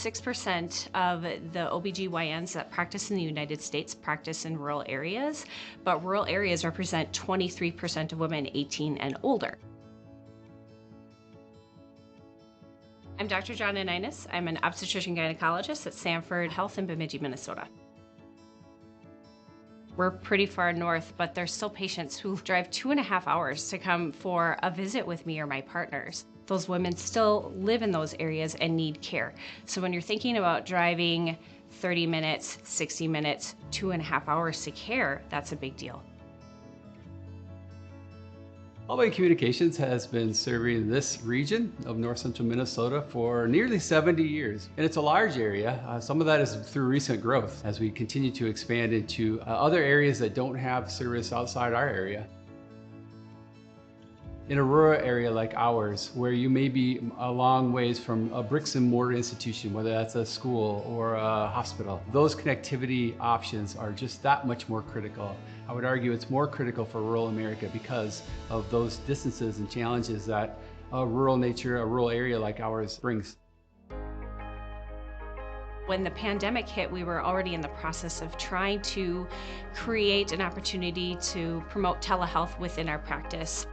6% of the OBGYNs that practice in the United States practice in rural areas, but rural areas represent 23% of women 18 and older. I'm Dr. John Aninis. I'm an obstetrician gynecologist at Sanford Health in Bemidji, Minnesota. We're pretty far north, but there's still patients who drive 2.5 hours to come for a visit with me or my partners. Those women still live in those areas and need care. So when you're thinking about driving 30 minutes, 60 minutes, 2.5 hours to care, that's a big deal. Public Communications has been serving this region of north central Minnesota for nearly 70 years. And it's a large area. Some of that is through recent growth as we continue to expand into other areas that don't have service outside our area. In a rural area like ours, where you may be a long ways from a bricks and mortar institution, whether that's a school or a hospital, those connectivity options are just that much more critical. I would argue it's more critical for rural America because of those distances and challenges that a rural nature, a rural area like ours brings. When the pandemic hit, we were already in the process of trying to create an opportunity to promote telehealth within our practice.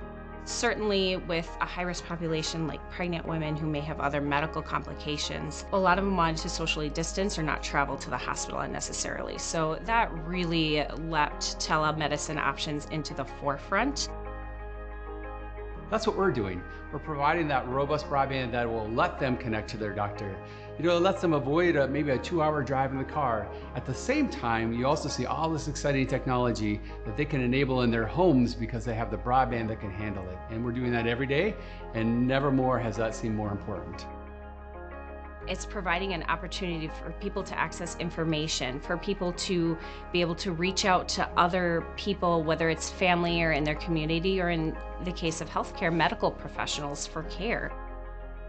Certainly with a high-risk population like pregnant women who may have other medical complications, a lot of them wanted to socially distance or not travel to the hospital unnecessarily. So that really leapt telemedicine options into the forefront. That's what we're doing. We're providing that robust broadband that will let them connect to their doctor. You know, it lets them avoid maybe a 2-hour drive in the car. At the same time, you also see all this exciting technology that they can enable in their homes because they have the broadband that can handle it. And we're doing that every day, and never more has that seemed more important. It's providing an opportunity for people to access information, for people to be able to reach out to other people, whether it's family or in their community, or in the case of healthcare, medical professionals for care.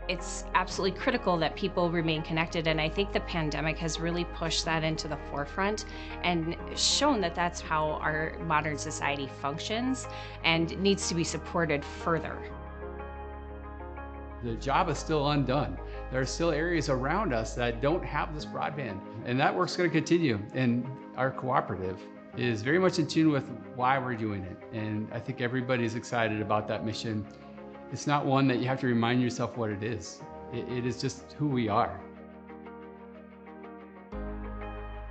It's absolutely critical that people remain connected, and I think the pandemic has really pushed that into the forefront and shown that that's how our modern society functions and needs to be supported further. The job is still undone. There are still areas around us that don't have this broadband, and that work's going to continue. And our cooperative is very much in tune with why we're doing it. And I think everybody's excited about that mission. It's not one that you have to remind yourself what it is. It is just who we are.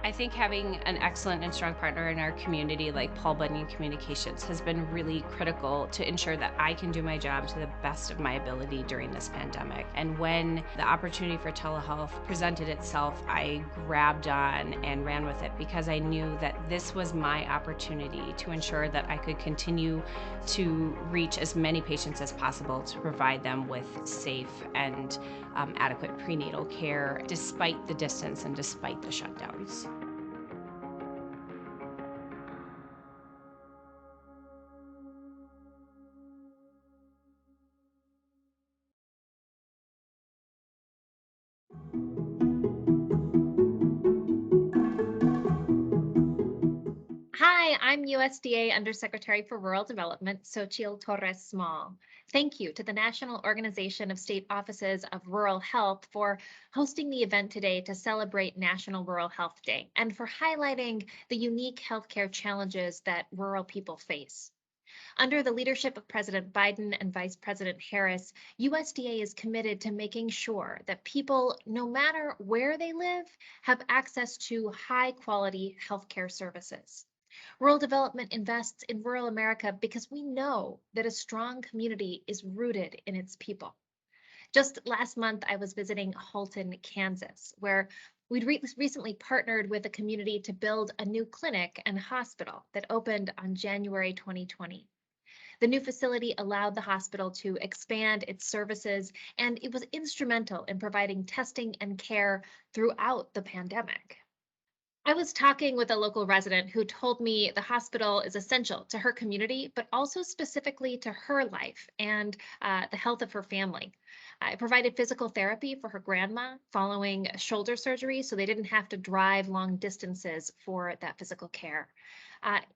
I think having an excellent and strong partner in our community like Paul Bunyan Communications has been really critical to ensure that I can do my job to the best of my ability during this pandemic. And when the opportunity for telehealth presented itself, I grabbed on and ran with it because I knew that this was my opportunity to ensure that I could continue to reach as many patients as possible to provide them with safe and adequate prenatal care despite the distance and despite the shutdowns. Hi, I'm USDA Undersecretary for Rural Development, Xochitl Torres Small. Thank you to the National Organization of State Offices of Rural Health for hosting the event today to celebrate National Rural Health Day and for highlighting the unique healthcare challenges that rural people face. Under the leadership of President Biden and Vice President Harris, USDA is committed to making sure that people, no matter where they live, have access to high quality healthcare services. Rural development invests in rural America because we know that a strong community is rooted in its people. Just last month, I was visiting Halton, Kansas, where we'd recently partnered with a community to build a new clinic and hospital that opened on January 2020. The new facility allowed the hospital to expand its services, and it was instrumental in providing testing and care throughout the pandemic. I was talking with a local resident who told me the hospital is essential to her community, but also specifically to her life and the health of her family. It provided physical therapy for her grandma following shoulder surgery, so they didn't have to drive long distances for that physical care.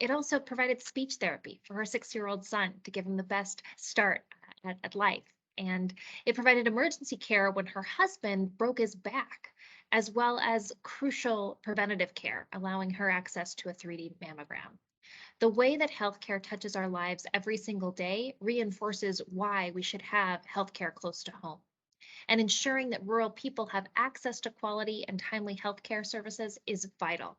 It also provided speech therapy for her 6-year-old son to give him the best start at life. And it provided emergency care when her husband broke his back. as well as crucial preventative care, allowing her access to a 3D mammogram. The way that healthcare touches our lives every single day reinforces why we should have healthcare close to home. And ensuring that rural people have access to quality and timely healthcare services is vital.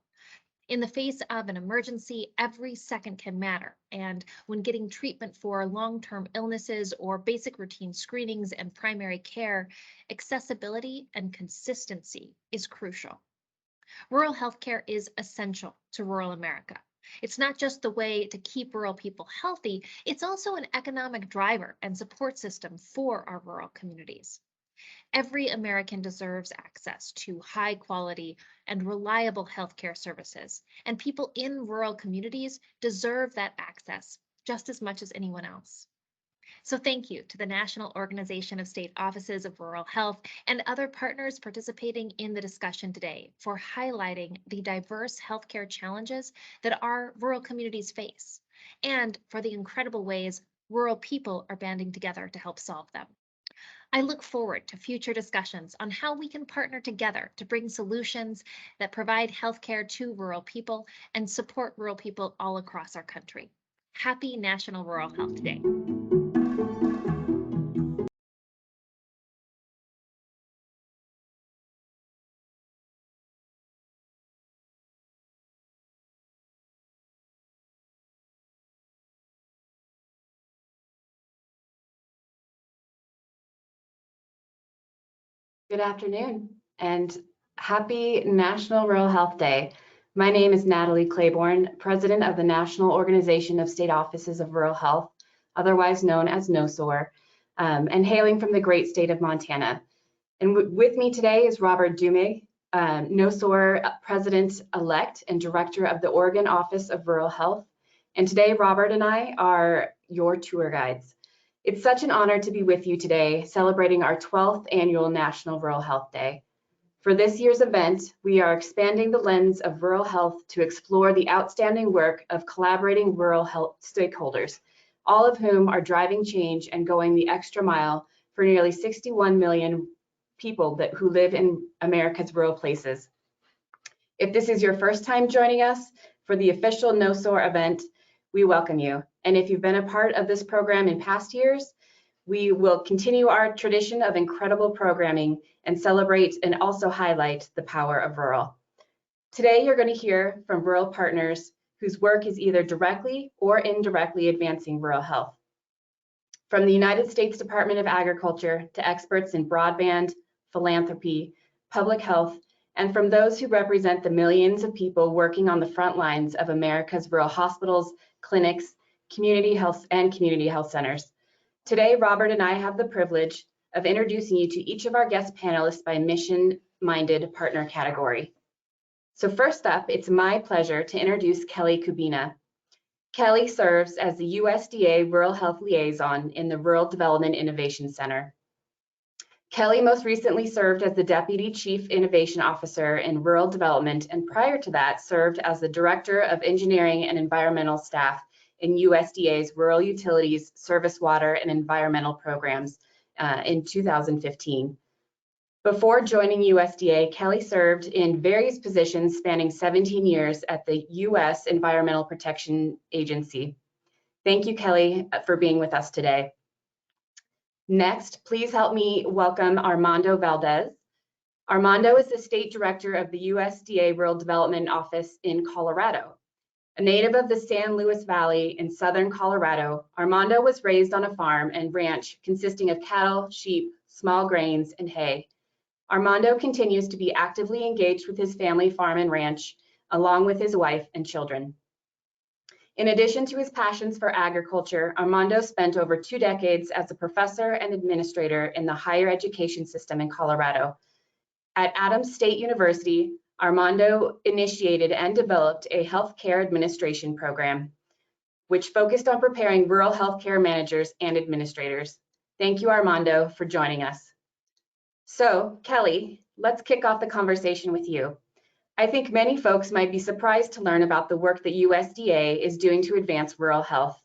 In the face of an emergency, every second can matter. And when getting treatment for long-term illnesses or basic routine screenings and primary care, accessibility and consistency is crucial. Rural healthcare is essential to rural America. It's not just the way to keep rural people healthy, it's also an economic driver and support system for our rural communities. Every American deserves access to high quality and reliable healthcare services, and people in rural communities deserve that access just as much as anyone else. So thank you to the National Organization of State Offices of Rural Health and other partners participating in the discussion today for highlighting the diverse healthcare challenges that our rural communities face, and for the incredible ways rural people are banding together to help solve them. I look forward to future discussions on how we can partner together to bring solutions that provide healthcare to rural people and support rural people all across our country. Happy National Rural Health Day. Good afternoon and happy National Rural Health Day. My name is Natalie Claiborne, President of the National Organization of State Offices of Rural Health, otherwise known as NOSORH, and hailing from the great state of Montana. And with me today is Robert Dumig, NOSORH President-elect and Director of the Oregon Office of Rural Health. And today, Robert and I are your tour guides. It's such an honor to be with you today, celebrating our 12th annual National Rural Health Day. For this year's event, we are expanding the lens of rural health to explore the outstanding work of collaborating rural health stakeholders, all of whom are driving change and going the extra mile for nearly 61 million people who live in America's rural places. If this is your first time joining us for the official NOSORH event, we welcome you. And if you've been a part of this program in past years, we will continue our tradition of incredible programming and celebrate and also highlight the power of rural. Today, you're going to hear from rural partners whose work is either directly or indirectly advancing rural health. From the United States Department of Agriculture to experts in broadband, philanthropy, public health, and from those who represent the millions of people working on the front lines of America's rural hospitals, clinics, community health centers. Today, Robert and I have the privilege of introducing you to each of our guest panelists by mission-minded partner category. So first up, it's my pleasure to introduce Kelly Kubina. Kelly serves as the USDA Rural Health Liaison in the Rural Development Innovation Center. Kelly most recently served as the Deputy Chief Innovation Officer in Rural Development, and prior to that served as the Director of Engineering and Environmental Staff in USDA's Rural Utilities, Surface Water, and Environmental Programs in 2015. Before joining USDA, Kelly served in various positions spanning 17 years at the U.S. Environmental Protection Agency. Thank you, Kelly, for being with us today. Next, please help me welcome Armando Valdez. Armando is the State Director of the USDA Rural Development Office in Colorado. A native of the San Luis Valley in southern Colorado, Armando was raised on a farm and ranch consisting of cattle, sheep, small grains, and hay. Armando continues to be actively engaged with his family farm and ranch, along with his wife and children. In addition to his passions for agriculture, Armando spent over 2 decades as a professor and administrator in the higher education system in Colorado. At Adams State University, Armando initiated and developed a healthcare administration program, which focused on preparing rural healthcare managers and administrators. Thank you, Armando, for joining us. So, Kelly, let's kick off the conversation with you. I think many folks might be surprised to learn about the work that USDA is doing to advance rural health.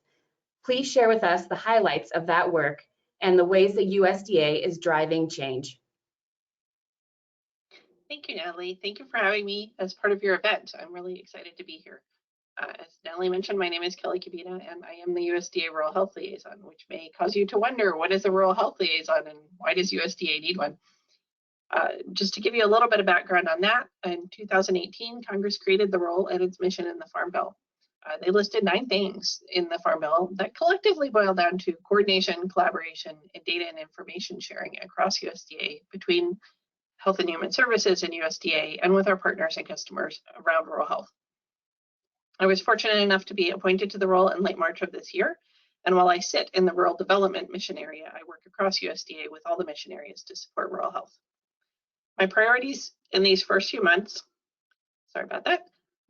Please share with us the highlights of that work and the ways that USDA is driving change. Thank you, Natalie. Thank you for having me as part of your event. I'm really excited to be here. As Natalie mentioned, my name is Kelly Kabina, and I am the USDA Rural Health Liaison, which may cause you to wonder, what is a Rural Health Liaison and why does USDA need one? Just to give you a little bit of background on that, in 2018, Congress created the role and its mission in the Farm Bill. They listed 9 things in the Farm Bill that collectively boil down to coordination, collaboration, and data and information sharing across USDA between Health and Human Services and USDA and with our partners and customers around rural health. I was fortunate enough to be appointed to the role in late March of this year. And while I sit in the Rural Development Mission Area, I work across USDA with all the mission areas to support rural health. My priorities in these first few months,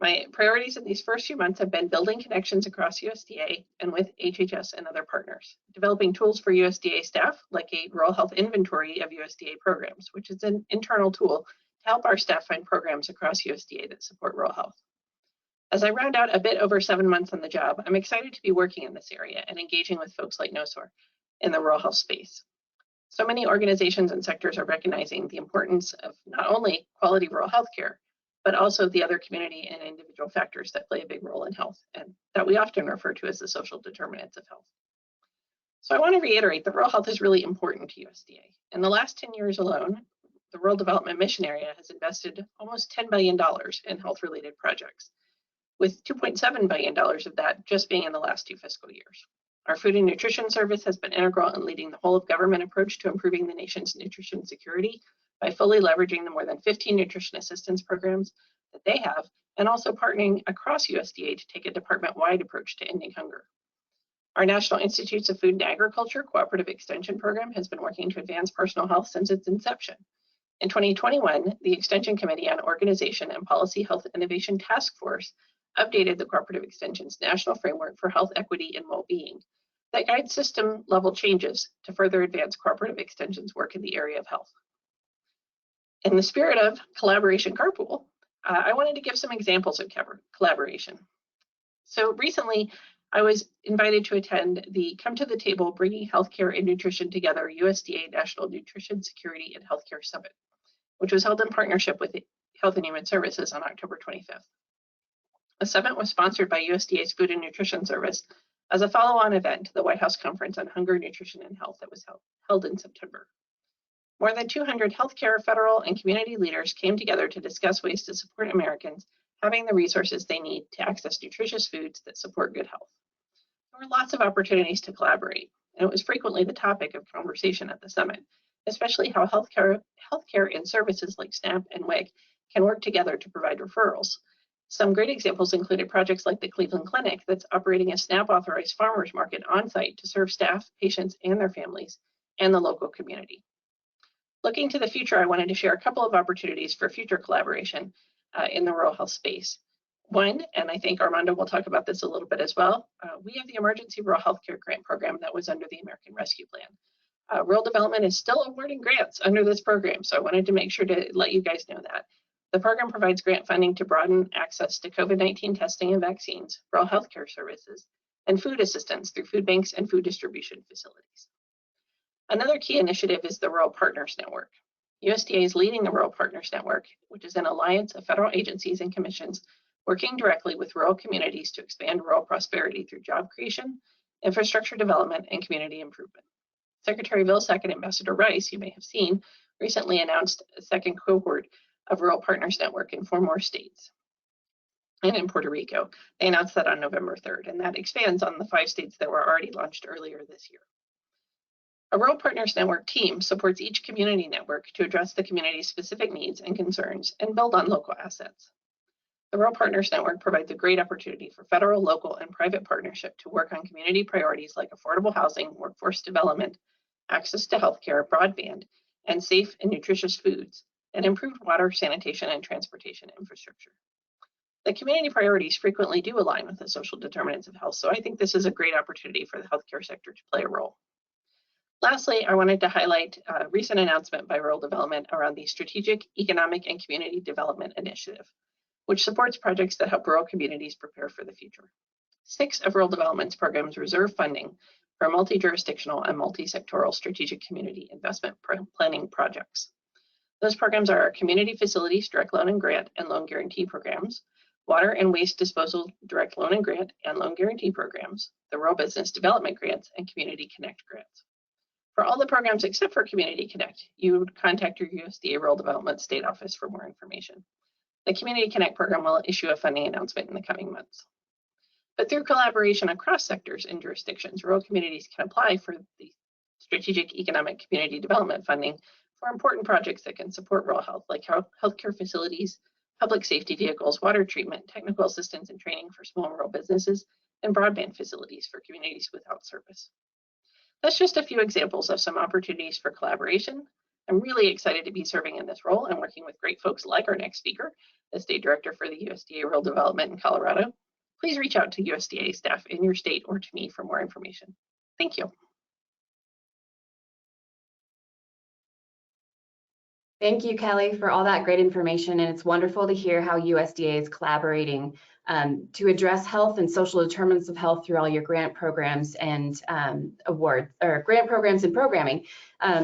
My priorities in these first few months have been building connections across USDA and with HHS and other partners, developing tools for USDA staff, like a rural health inventory of USDA programs, which is an internal tool to help our staff find programs across USDA that support rural health. As I round out a bit over 7 months on the job, I'm excited to be working in this area and engaging with folks like NOSORH in the rural health space. So many organizations and sectors are recognizing the importance of not only quality rural health care, but also the other community and individual factors that play a big role in health and that we often refer to as the social determinants of health. So I want to reiterate that rural health is really important to USDA. In the last 10 years alone, the Rural Development Mission Area has invested almost $10 billion in health-related projects, with $2.7 billion of that just being in the last 2 fiscal years. Our Food and Nutrition Service has been integral in leading the whole of government approach to improving the nation's nutrition security by fully leveraging the more than 15 nutrition assistance programs that they have, and also partnering across USDA to take a department-wide approach to ending hunger. Our National Institutes of Food and Agriculture Cooperative Extension Program has been working to advance personal health since its inception. In 2021, the Extension Committee on Organization and Policy Health Innovation Task Force updated the Cooperative Extension's National Framework for Health Equity and Well-Being that guides system-level changes to further advance Cooperative Extension's work in the area of health. In the spirit of collaboration carpool, I wanted to give some examples of collaboration. So recently, I was invited to attend the Come to the Table Bringing Healthcare and Nutrition Together USDA National Nutrition Security and Healthcare Summit, which was held in partnership with Health and Human Services on October 25th. The summit was sponsored by USDA's Food and Nutrition Service as a follow-on event to the White House Conference on Hunger, Nutrition, and Health that was held in September. More than 200 healthcare, federal, and community leaders came together to discuss ways to support Americans having the resources they need to access nutritious foods that support good health. There were lots of opportunities to collaborate, and it was frequently the topic of conversation at the summit, especially how healthcare and services like SNAP and WIC can work together to provide referrals. Some great examples included projects like the Cleveland Clinic that's operating a SNAP-authorized farmers market on-site to serve staff, patients, and their families, and the local community. Looking to the future, I wanted to share a couple of opportunities for future collaboration in the rural health space. One, and I think Armando will talk about this a little bit as well, we have the Emergency Rural Healthcare Grant Program that was under the American Rescue Plan. Rural Development is still awarding grants under this program, so I wanted to make sure to let you guys know that. The program provides grant funding to broaden access to COVID-19 testing and vaccines, rural healthcare services, and food assistance through food banks and food distribution facilities. Another key initiative is the Rural Partners Network. USDA is leading the Rural Partners Network, which is an alliance of federal agencies and commissions working directly with rural communities to expand rural prosperity through job creation, infrastructure development, and community improvement. Secretary Vilsack and Ambassador Rice, you may have seen, recently announced a second cohort of Rural Partners Network in 4 more states and in Puerto Rico. They announced that on November 3rd, and that expands on the 5 states that were already launched earlier this year. A Rural Partners Network team supports each community network to address the community's specific needs and concerns and build on local assets. The Rural Partners Network provides a great opportunity for federal, local, and private partnership to work on community priorities like affordable housing, workforce development, access to healthcare, broadband, and safe and nutritious foods, and improved water, sanitation, and transportation infrastructure. The community priorities frequently do align with the social determinants of health, so I think this is a great opportunity for the healthcare sector to play a role. Lastly, I wanted to highlight a recent announcement by Rural Development around the Strategic Economic and Community Development Initiative, which supports projects that help rural communities prepare for the future. 6 of Rural Development's programs reserve funding for multi-jurisdictional and multi-sectoral strategic community investment planning projects. Those programs are our community facilities direct loan and grant and loan guarantee programs, water and waste disposal direct loan and grant and loan guarantee programs, the rural business development grants, and Community Connect grants. For all the programs except for Community Connect, you would contact your USDA Rural Development State Office for more information. The Community Connect program will issue a funding announcement in the coming months. But through collaboration across sectors and jurisdictions, rural communities can apply for the Strategic Economic Community Development funding for important projects that can support rural health, like healthcare facilities, public safety vehicles, water treatment, technical assistance and training for small rural businesses, and broadband facilities for communities without service. That's just a few examples of some opportunities for collaboration. I'm really excited to be serving in this role and working with great folks like our next speaker, the State Director for the USDA Rural Development in Colorado. Please reach out to USDA staff in your state or to me for more information. Thank you. Thank you, Kelly, for all that great information. And it's wonderful to hear how USDA is collaborating to address health and social determinants of health through all your grant programs and awards, or grant programs and programming.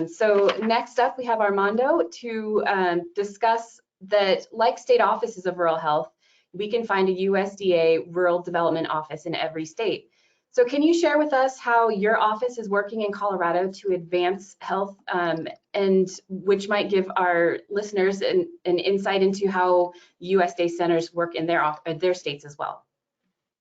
So next up, we have Armando to discuss that, like state offices of rural health, we can find a USDA rural development office in every state. So can you share with us how your office is working in Colorado to advance health, and which might give our listeners an insight into how USDA centers work in their states as well?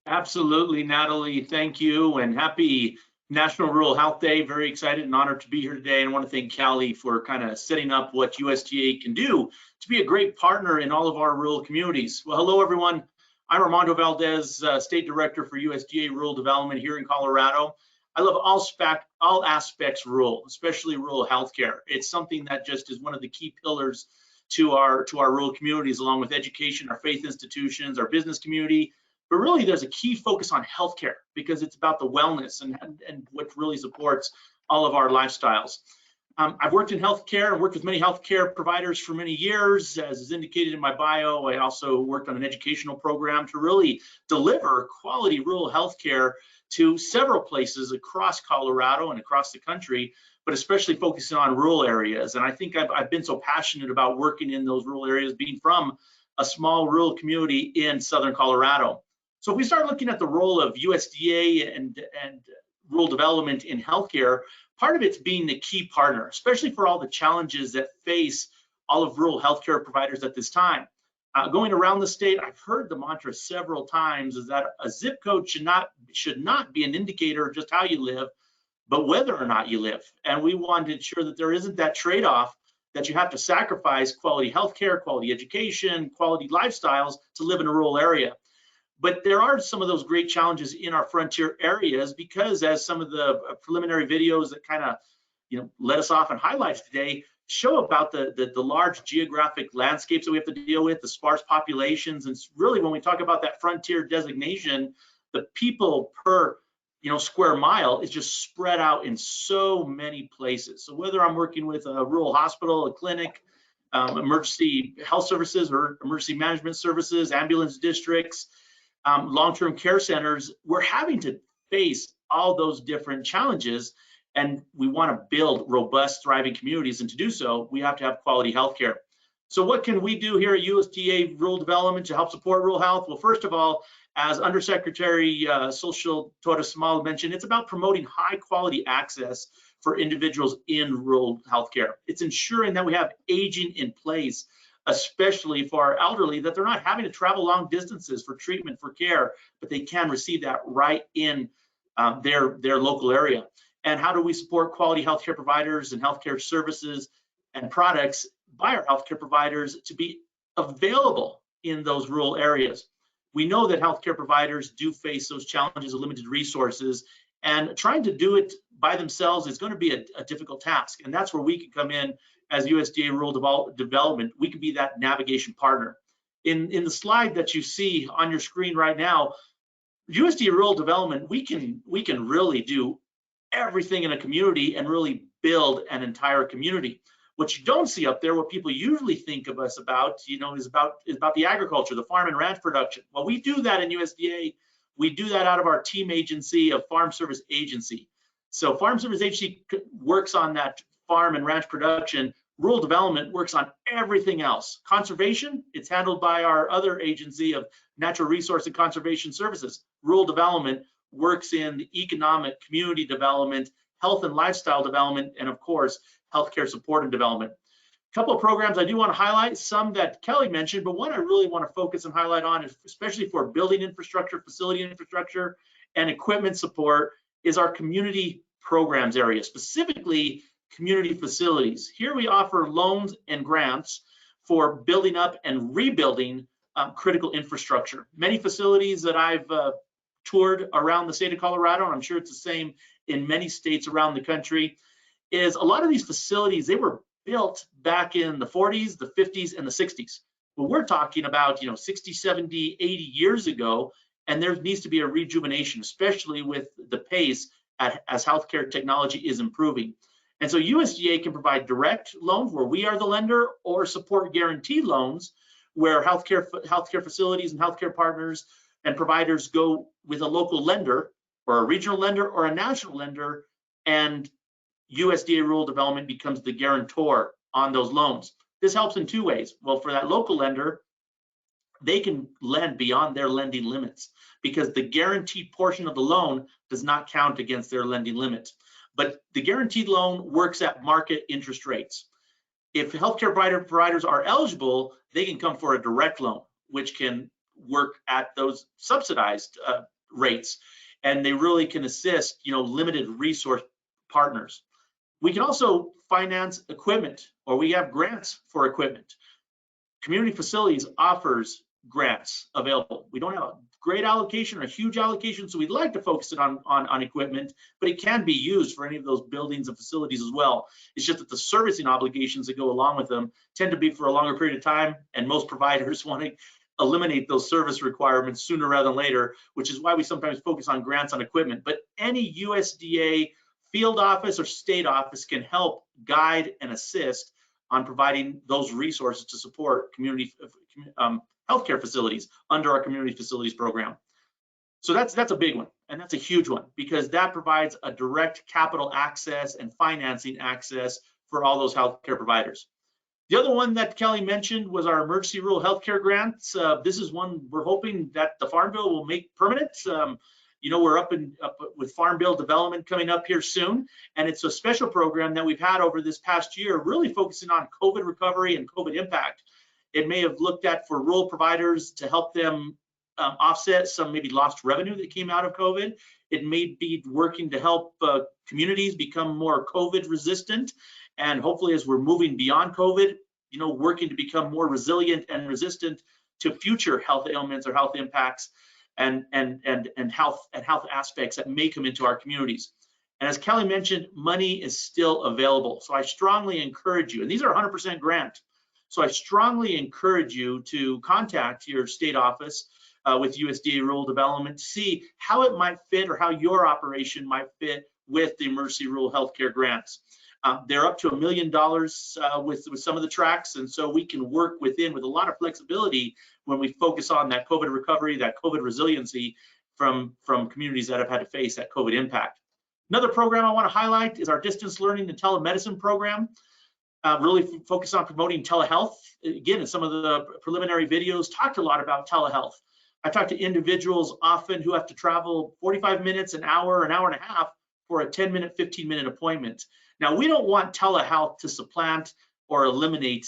Absolutely, Natalie. Thank you, and happy National Rural Health Day. Very excited and honored to be here today. And I want to thank Callie for kind of setting up what USDA can do to be a great partner in all of our rural communities. Well, hello, everyone. I'm Armando Valdez, State Director for USDA Rural Development here in Colorado. I love all aspects rural, especially rural healthcare. It's something that just is one of the key pillars to our rural communities, along with education, our faith institutions, our business community. But really, there's a key focus on healthcare because it's about the wellness and what really supports all of our lifestyles. I've worked in healthcare and worked with many healthcare providers for many years. As is indicated in my bio, I also worked on an educational program to really deliver quality rural healthcare to several places across Colorado and across the country, but especially focusing on rural areas. And I think I've been so passionate about working in those rural areas, being from a small rural community in Southern Colorado. So if we start looking at the role of USDA and rural development in healthcare, part of it's being the key partner, especially for all the challenges that face all of rural healthcare providers at this time. Going around the state, I've heard the mantra several times is that a zip code should not be an indicator of just how you live, but whether or not you live. And we want to ensure that there isn't that trade-off that you have to sacrifice quality healthcare, quality education, quality lifestyles to live in a rural area. But there are some of those great challenges in our frontier areas because, as some of the preliminary videos that kind of let us off in highlights today show about the large geographic landscapes that we have to deal with, the sparse populations, and really when we talk about that frontier designation, the people per square mile is just spread out in so many places. So whether I'm working with a rural hospital, a clinic, emergency health services or emergency management services, ambulance districts, long-term care centers, we're having to face all those different challenges, and we want to build robust, thriving communities. And to do so, we have to have quality healthcare. So what can we do here at USDA Rural Development to help support rural health? Well, first of all, as Undersecretary Social Torres Small mentioned, it's about promoting high-quality access for individuals in rural healthcare. It's ensuring that we have aging in place, especially for our elderly, that they're not having to travel long distances for treatment, for care, but they can receive that right in their local area. And how do we support quality healthcare providers and healthcare services and products by our healthcare providers to be available in those rural areas? We know that healthcare providers do face those challenges of limited resources, and trying to do it by themselves is going to be a difficult task. And that's where we can come in as USDA Rural Development. We can be that navigation partner. In the slide that you see on your screen right now, USDA Rural Development, we can really do everything in a community and really build an entire community. What you don't see up there, what people usually think of us about, is about the agriculture, the farm and ranch production. Well, we do that in USDA. We do that out of our team agency of Farm Service Agency. So Farm Service Agency works on that farm and ranch production Rural development works on everything else. Conservation, it's handled by our other agency of Natural Resource and Conservation Services. Rural development works in the economic, community development, health and lifestyle development, and of course, healthcare support and development. A couple of programs I do want to highlight, some that Kelly mentioned, but one I really want to focus and highlight on, especially for building infrastructure, facility infrastructure, and equipment support, is our community programs area, specifically community facilities. Here we offer loans and grants for building up and rebuilding critical infrastructure. Many facilities that I've toured around the state of Colorado, and I'm sure it's the same in many states around the country, is a lot of these facilities, they were built back in the 40s, the 50s, and the 60s. But we're talking about 60, 70, 80 years ago, and there needs to be a rejuvenation, especially with the pace as healthcare technology is improving. And so USDA can provide direct loans where we are the lender, or support guaranteed loans where healthcare facilities and healthcare partners and providers go with a local lender or a regional lender or a national lender, and USDA Rural Development becomes the guarantor on those loans. This helps in two ways. Well, for that local lender, they can lend beyond their lending limits because the guaranteed portion of the loan does not count against their lending limits. But the guaranteed loan works at market interest rates. If healthcare providers are eligible, they can come for a direct loan, which can work at those subsidized rates, and they really can assist limited resource partners. We can also finance equipment, or we have grants for equipment. Community Facilities offers grants available. We don't have a great allocation or a huge allocation, so we'd like to focus it on equipment, but it can be used for any of those buildings and facilities as well. It's just that the servicing obligations that go along with them tend to be for a longer period of time, and most providers want to eliminate those service requirements sooner rather than later, which is why we sometimes focus on grants on equipment. But any USDA field office or state office can help guide and assist on providing those resources to support community healthcare facilities under our community facilities program. So that's a big one, and that's a huge one, because that provides a direct capital access and financing access for all those healthcare providers. The other one that Kelly mentioned was our emergency rural healthcare grants. This is one we're hoping that the Farm Bill will make permanent. We're up with Farm Bill development coming up here soon, and it's a special program that we've had over this past year, really focusing on COVID recovery and COVID impact. It may have looked at for rural providers to help them offset some maybe lost revenue that came out of COVID. It may be working to help communities become more COVID resistant, and hopefully as we're moving beyond COVID, working to become more resilient and resistant to future health ailments or health impacts and health aspects that may come into our communities. And as Kelly mentioned, money is still available. So I strongly encourage you, and these are 100% grant. So I strongly encourage you to contact your state office with USDA Rural Development to see how it might fit, or how your operation might fit with the emergency rural healthcare grants. They're up to $1 million with some of the tracks, and so we can work with a lot of flexibility when we focus on that COVID recovery, that COVID resiliency from communities that have had to face that COVID impact. Another program I want to highlight is our distance learning and telemedicine program. Really focus on promoting telehealth. Again, in some of the preliminary videos, talked a lot about telehealth. I talk to individuals often who have to travel 45 minutes, an hour and a half for a 10-minute, 15-minute appointment. Now, we don't want telehealth to supplant or eliminate,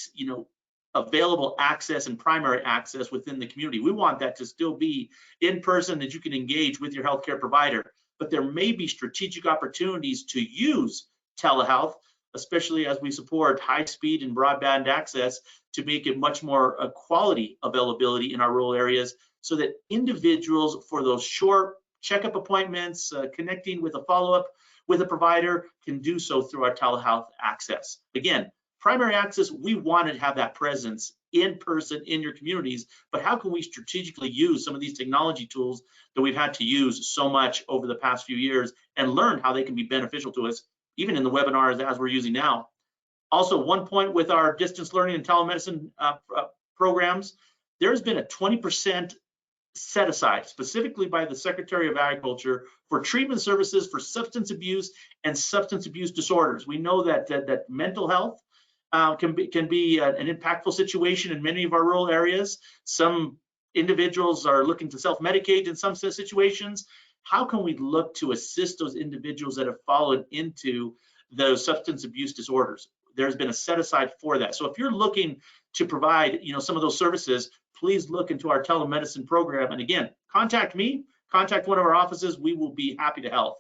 available access and primary access within the community. We want that to still be in person, that you can engage with your healthcare provider. But there may be strategic opportunities to use telehealth, especially as we support high-speed and broadband access, to make it much more quality availability in our rural areas, so that individuals, for those short checkup appointments, connecting with a follow-up with a provider, can do so through our telehealth access. Again, primary access, we want to have that presence in person in your communities, but how can we strategically use some of these technology tools that we've had to use so much over the past few years, and learn how they can be beneficial to us, even in the webinars as we're using now. Also, one point with our distance learning and telemedicine programs, there's been a 20% set aside specifically by the Secretary of Agriculture for treatment services for substance abuse and substance abuse disorders. We know that mental health can be an impactful situation in many of our rural areas. Some individuals are looking to self-medicate in some situations. How can we look to assist those individuals that have fallen into those substance abuse disorders? There's been a set aside for that. So if you're looking to provide, some of those services, please look into our telemedicine program. And again, contact me, contact one of our offices. We will be happy to help.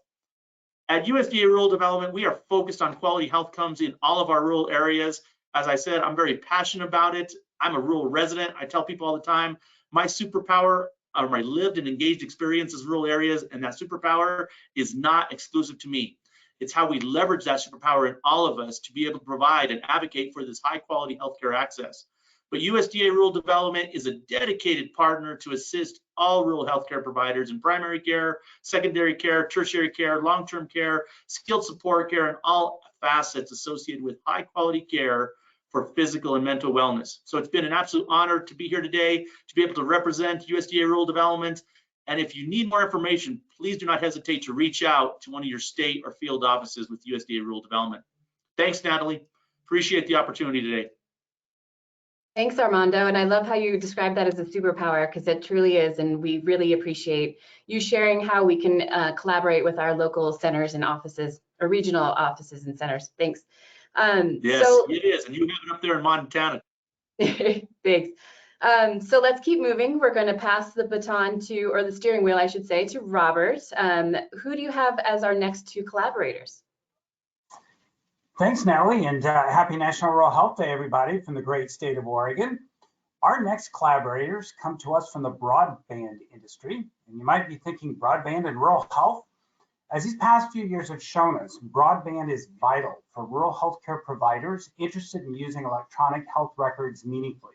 At USDA Rural Development, we are focused on quality health comes in all of our rural areas. As I said, I'm very passionate about it. I'm a rural resident. I tell people all the time, my superpower are my lived and engaged experiences in rural areas, and that superpower is not exclusive to me. It's how we leverage that superpower in all of us to be able to provide and advocate for this high quality healthcare access. But USDA Rural Development is a dedicated partner to assist all rural healthcare providers in primary care, secondary care, tertiary care, long-term care, skilled support care, and all facets associated with high quality care for physical and mental wellness. So it's been an absolute honor to be here today, to be able to represent USDA Rural Development. And if you need more information, please do not hesitate to reach out to one of your state or field offices with USDA Rural Development. Thanks, Natalie. Appreciate the opportunity today. Thanks, Armando. And I love how you describe that as a superpower, because it truly is. And we really appreciate you sharing how we can collaborate with our local centers and offices, or regional offices and centers. Thanks. Yes, it is. And you have it up there in Montana. Thanks. So let's keep moving. We're going to pass the baton to, or the steering wheel, I should say, to Robert. Who do you have as our next two collaborators? Thanks, Natalie, and happy National Rural Health Day, everybody, from the great state of Oregon. Our next collaborators come to us from the broadband industry, and you might be thinking broadband and rural health. As these past few years have shown us, broadband is vital for rural healthcare providers interested in using electronic health records meaningfully.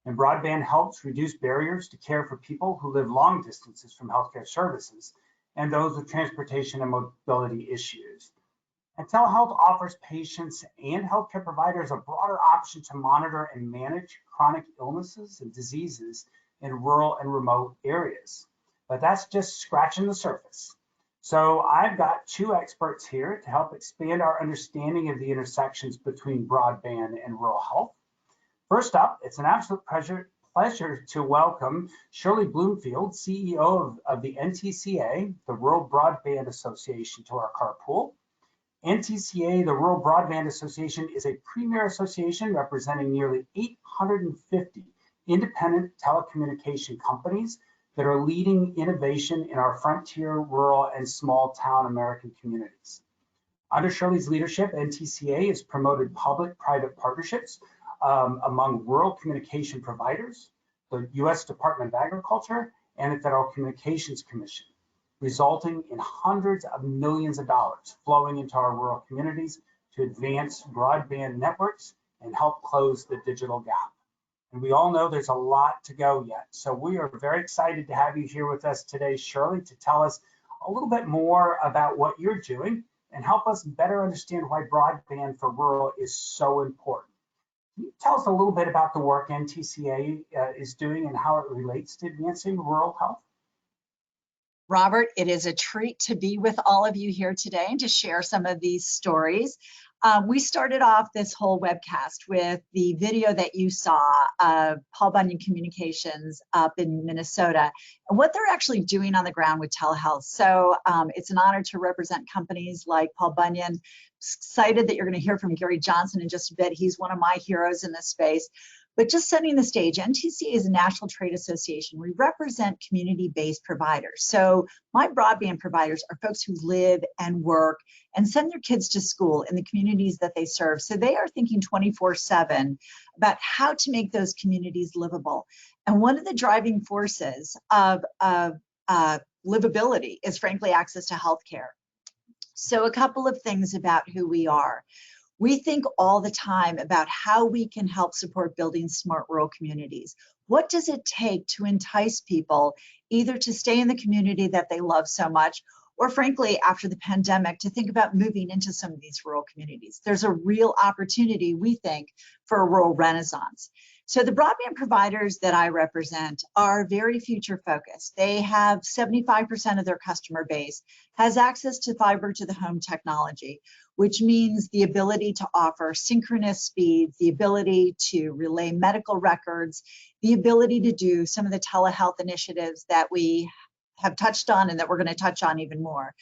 And broadband helps reduce barriers to care for people who live long distances from healthcare services and those with transportation and mobility issues. And telehealth offers patients and healthcare providers a broader option to monitor and manage chronic illnesses and diseases in rural and remote areas. But that's just scratching the surface. So I've got two experts here to help expand our understanding of the intersections between broadband and rural health. First up, it's an absolute pleasure to welcome Shirley Bloomfield, CEO of the NTCA, the Rural Broadband Association, to our Carpool. NTCA, the Rural Broadband Association, is a premier association representing nearly 850 independent telecommunication companies that are leading innovation in our frontier, rural, and small town American communities. Under Shirley's leadership, NTCA has promoted public-private partnerships among rural communication providers, the U.S. Department of Agriculture, and the Federal Communications Commission, resulting in hundreds of millions of dollars flowing into our rural communities to advance broadband networks and help close the digital gap. And we all know there's a lot to go yet. So we are very excited to have you here with us today, Shirley, to tell us a little bit more about what you're doing and help us better understand why broadband for rural is so important. Can you tell us a little bit about the work NTCA is doing and how it relates to advancing rural health? Robert, it is a treat to be with all of you here today and to share some of these stories. We started off this whole webcast with the video that you saw of Paul Bunyan Communications up in Minnesota and what they're actually doing on the ground with telehealth. So it's an honor to represent companies like Paul Bunyan. Excited that you're going to hear from Gary Johnson in just a bit. He's one of my heroes in this space. But just setting the stage, NTCA is a national trade association. We represent community-based providers. So my broadband providers are folks who live and work and send their kids to school in the communities that they serve. So they are thinking 24/7 about how to make those communities livable. And one of the driving forces of livability is frankly access to healthcare. So a couple of things about who we are. We think all the time about how we can help support building smart rural communities. What does it take to entice people either to stay in the community that they love so much, or frankly, after the pandemic, to think about moving into some of these rural communities? There's a real opportunity, we think, for a rural renaissance. So the broadband providers that I represent are very future focused. They have 75% of their customer base has access to fiber to the home technology, which means the ability to offer synchronous speeds, the ability to relay medical records, the ability to do some of the telehealth initiatives that we have touched on and that we're going to touch on even more.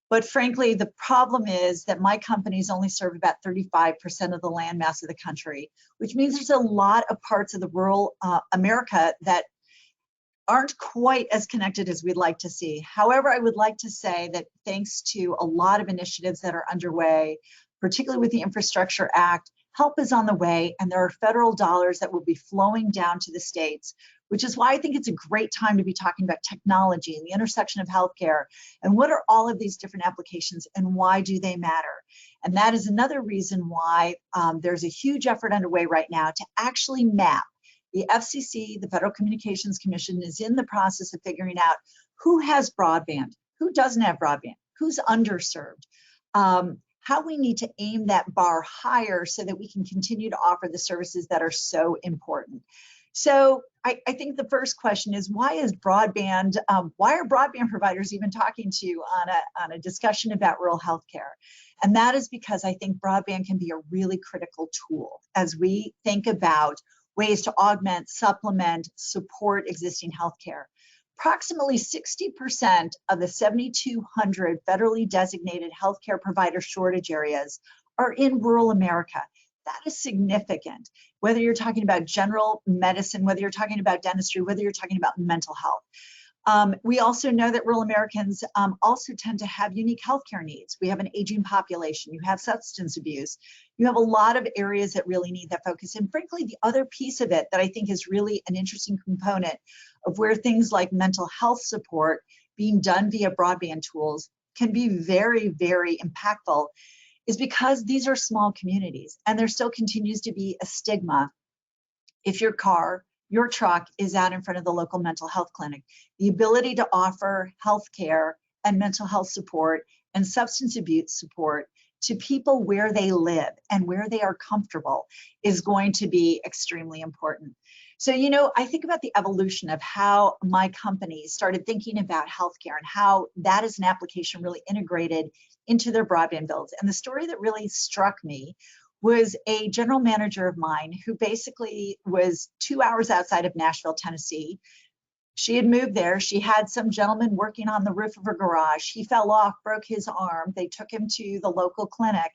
But frankly, the problem is that my companies only serve about 35% of the landmass of the country, which means there's a lot of parts of the rural America that aren't quite as connected as we'd like to see. However, I would like to say that thanks to a lot of initiatives that are underway, particularly with the Infrastructure Act, help is on the way, and there are federal dollars that will be flowing down to the states, which is why I think it's a great time to be talking about technology and the intersection of healthcare and what are all of these different applications and why do they matter. And that is another reason why there's a huge effort underway right now to actually map. The FCC, the Federal Communications Commission, is in the process of figuring out who has broadband, who doesn't have broadband, who's underserved, how we need to aim that bar higher so that we can continue to offer the services that are so important. So I think the first question is, why is broadband, why are broadband providers even talking to you on a discussion about rural healthcare? And that is because I think broadband can be a really critical tool as we think about ways to augment, supplement, support existing healthcare. Approximately 60% of the 7,200 federally designated healthcare provider shortage areas are in rural America. That is significant, whether you're talking about general medicine, whether you're talking about dentistry, whether you're talking about mental health. We also know that rural Americans also tend to have unique healthcare needs. We have an aging population, you have substance abuse, you have a lot of areas that really need that focus. And frankly, the other piece of it that I think is really an interesting component of where things like mental health support being done via broadband tools can be very, very impactful is because these are small communities and there still continues to be a stigma. If your car, your truck is out in front of the local mental health clinic, the ability to offer healthcare and mental health support and substance abuse support to people where they live and where they are comfortable is going to be extremely important. So, you know, I think about the evolution of how my company started thinking about healthcare and how that is an application really integrated into their broadband builds. And the story that really struck me was a general manager of mine who basically was 2 hours outside of Nashville, Tennessee. She had moved there. She had some gentleman working on the roof of her garage. He fell off, broke his arm. They took him to the local clinic.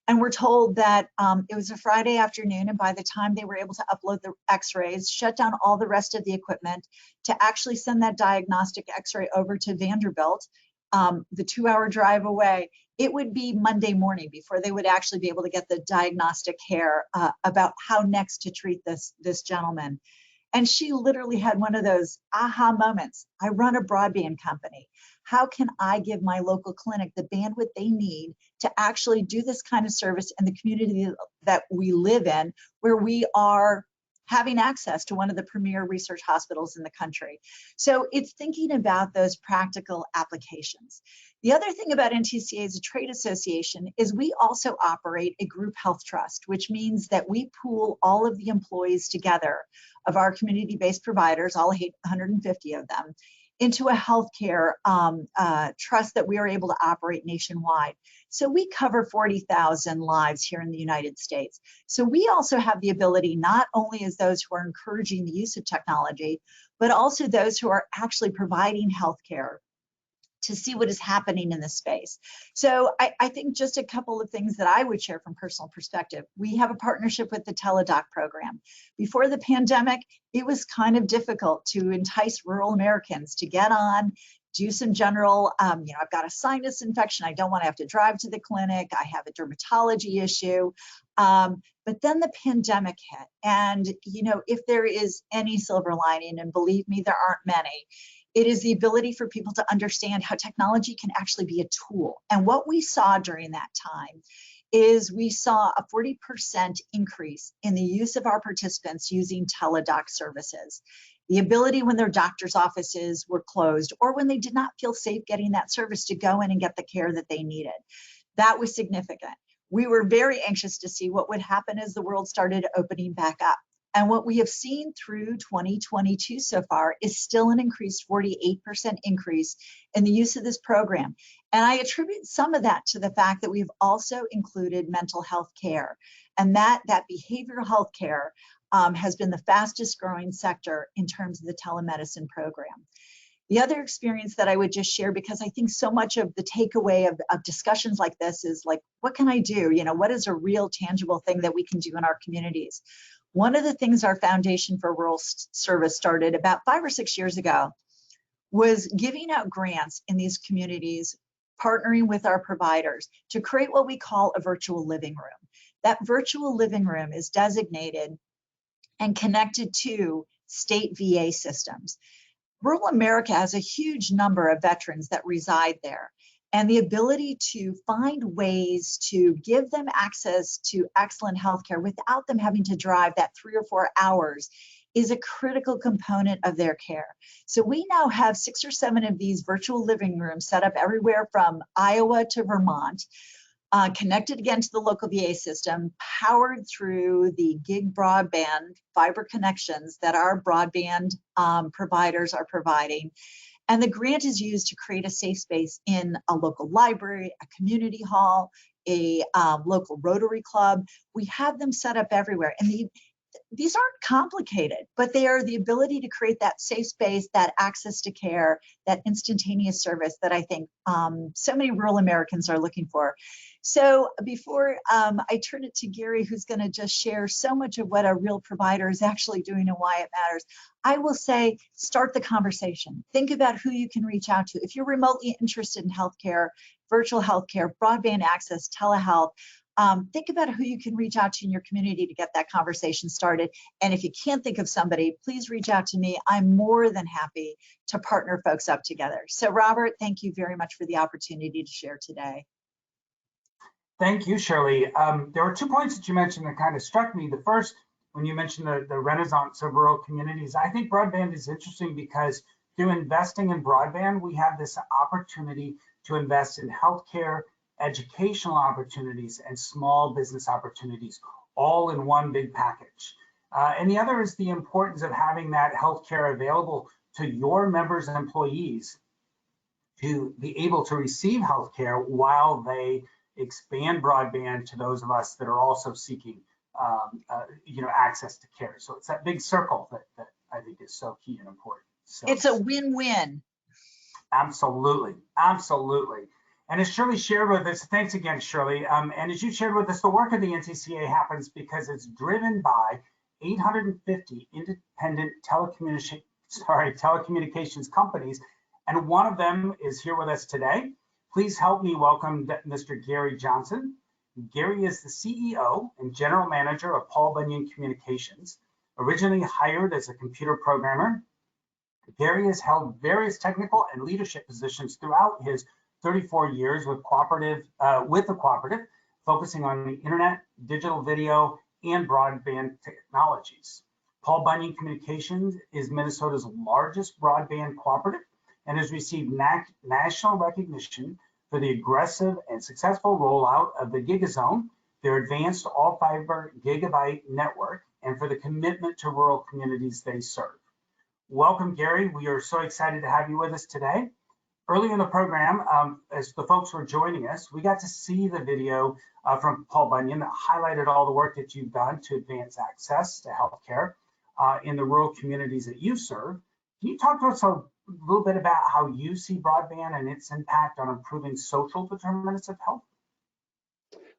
And we're told that it was a Friday afternoon, and by the time they were able to upload the x-rays, shut down all the rest of the equipment to actually send that diagnostic x-ray over to Vanderbilt, the 2-hour drive away, it would be Monday morning before they would actually be able to get the diagnostic care about how next to treat this gentleman. And she literally had one of those aha moments. I run a broadband company. How can I give my local clinic the bandwidth they need to actually do this kind of service in the community that we live in, where we are having access to one of the premier research hospitals in the country? So it's thinking about those practical applications. The other thing about NTCA as a trade association is we also operate a group health trust, which means that we pool all of the employees together of our community-based providers, all 150 of them, into a healthcare trust that we are able to operate nationwide. So we cover 40,000 lives here in the United States. So we also have the ability, not only as those who are encouraging the use of technology, but also those who are actually providing healthcare, to see what is happening in this space. So I think just a couple of things that I would share from personal perspective. We have a partnership with the Teledoc program. Before the pandemic, it was kind of difficult to entice rural Americans to get on, do some general, I've got a sinus infection, I don't want to have to drive to the clinic, I have a dermatology issue. But then the pandemic hit, and if there is any silver lining, and believe me, there aren't many, it is the ability for people to understand how technology can actually be a tool. And what we saw during that time is we saw a 40% increase in the use of our participants using Teledoc services. The ability when their doctor's offices were closed or when they did not feel safe getting that service to go in and get the care that they needed. That was significant. We were very anxious to see what would happen as the world started opening back up. And what we have seen through 2022 so far is still an increased 48% increase in the use of this program. And I attribute some of that to the fact that we've also included mental health care, and that behavioral health care has been the fastest growing sector in terms of the telemedicine program. The other experience that I would just share, because I think so much of the takeaway of discussions like this is like, what can I do? You know, what is a real tangible thing that we can do in our communities? One of the things our Foundation for Rural Service started about 5 or 6 years ago was giving out grants in these communities, partnering with our providers to create what we call a virtual living room. That virtual living room is designated and connected to state VA systems. Rural America has a huge number of veterans that reside there, and the ability to find ways to give them access to excellent healthcare without them having to drive that 3 or 4 hours is a critical component of their care. So we now have 6 or 7 of these virtual living rooms set up everywhere from Iowa to Vermont, connected again to the local VA system, powered through the gig broadband fiber connections that our broadband providers are providing. And the grant is used to create a safe space in a local library, a community hall, a local Rotary Club. We have them set up everywhere. And these aren't complicated, but they are the ability to create that safe space, that access to care, that instantaneous service that I think so many rural Americans are looking for. So before I turn it to Gary, who's going to just share so much of what a real provider is actually doing and why it matters, I will say, start the conversation. Think about who you can reach out to. If you're remotely interested in healthcare, virtual healthcare, broadband access, telehealth, think about who you can reach out to in your community to get that conversation started. And if you can't think of somebody, please reach out to me. I'm more than happy to partner folks up together. So Robert, thank you very much for the opportunity to share today. Thank you, Shirley. There were 2 points that you mentioned that kind of struck me. The first, when you mentioned the renaissance of rural communities, I think broadband is interesting because through investing in broadband, we have this opportunity to invest in healthcare, educational opportunities, and small business opportunities, all in one big package. And the other is the importance of having that healthcare available to your members and employees to be able to receive healthcare while they expand broadband to those of us that are also seeking access to care. So it's that big circle that I think is so key and important. So it's a win-win. Absolutely, absolutely. And as Shirley shared with us, thanks again, Shirley. And as you shared with us, the work of the NCCA happens because it's driven by 850 independent telecommunications companies, and one of them is here with us today. Please help me welcome Mr. Gary Johnson. Gary is the CEO and General Manager of Paul Bunyan Communications. Originally hired as a computer programmer, Gary has held various technical and leadership positions throughout his 34 years with the cooperative, focusing on the internet, digital video, and broadband technologies. Paul Bunyan Communications is Minnesota's largest broadband cooperative and has received national recognition for the aggressive and successful rollout of the GigaZone, their advanced all-fiber gigabit network, and for the commitment to rural communities they serve. Welcome, Gary. We are so excited to have you with us today. Early in the program, as the folks were joining us, we got to see the video from Paul Bunyan that highlighted all the work that you've done to advance access to healthcare in the rural communities that you serve. Can you talk to us a little bit about how you see broadband and its impact on improving social determinants of health?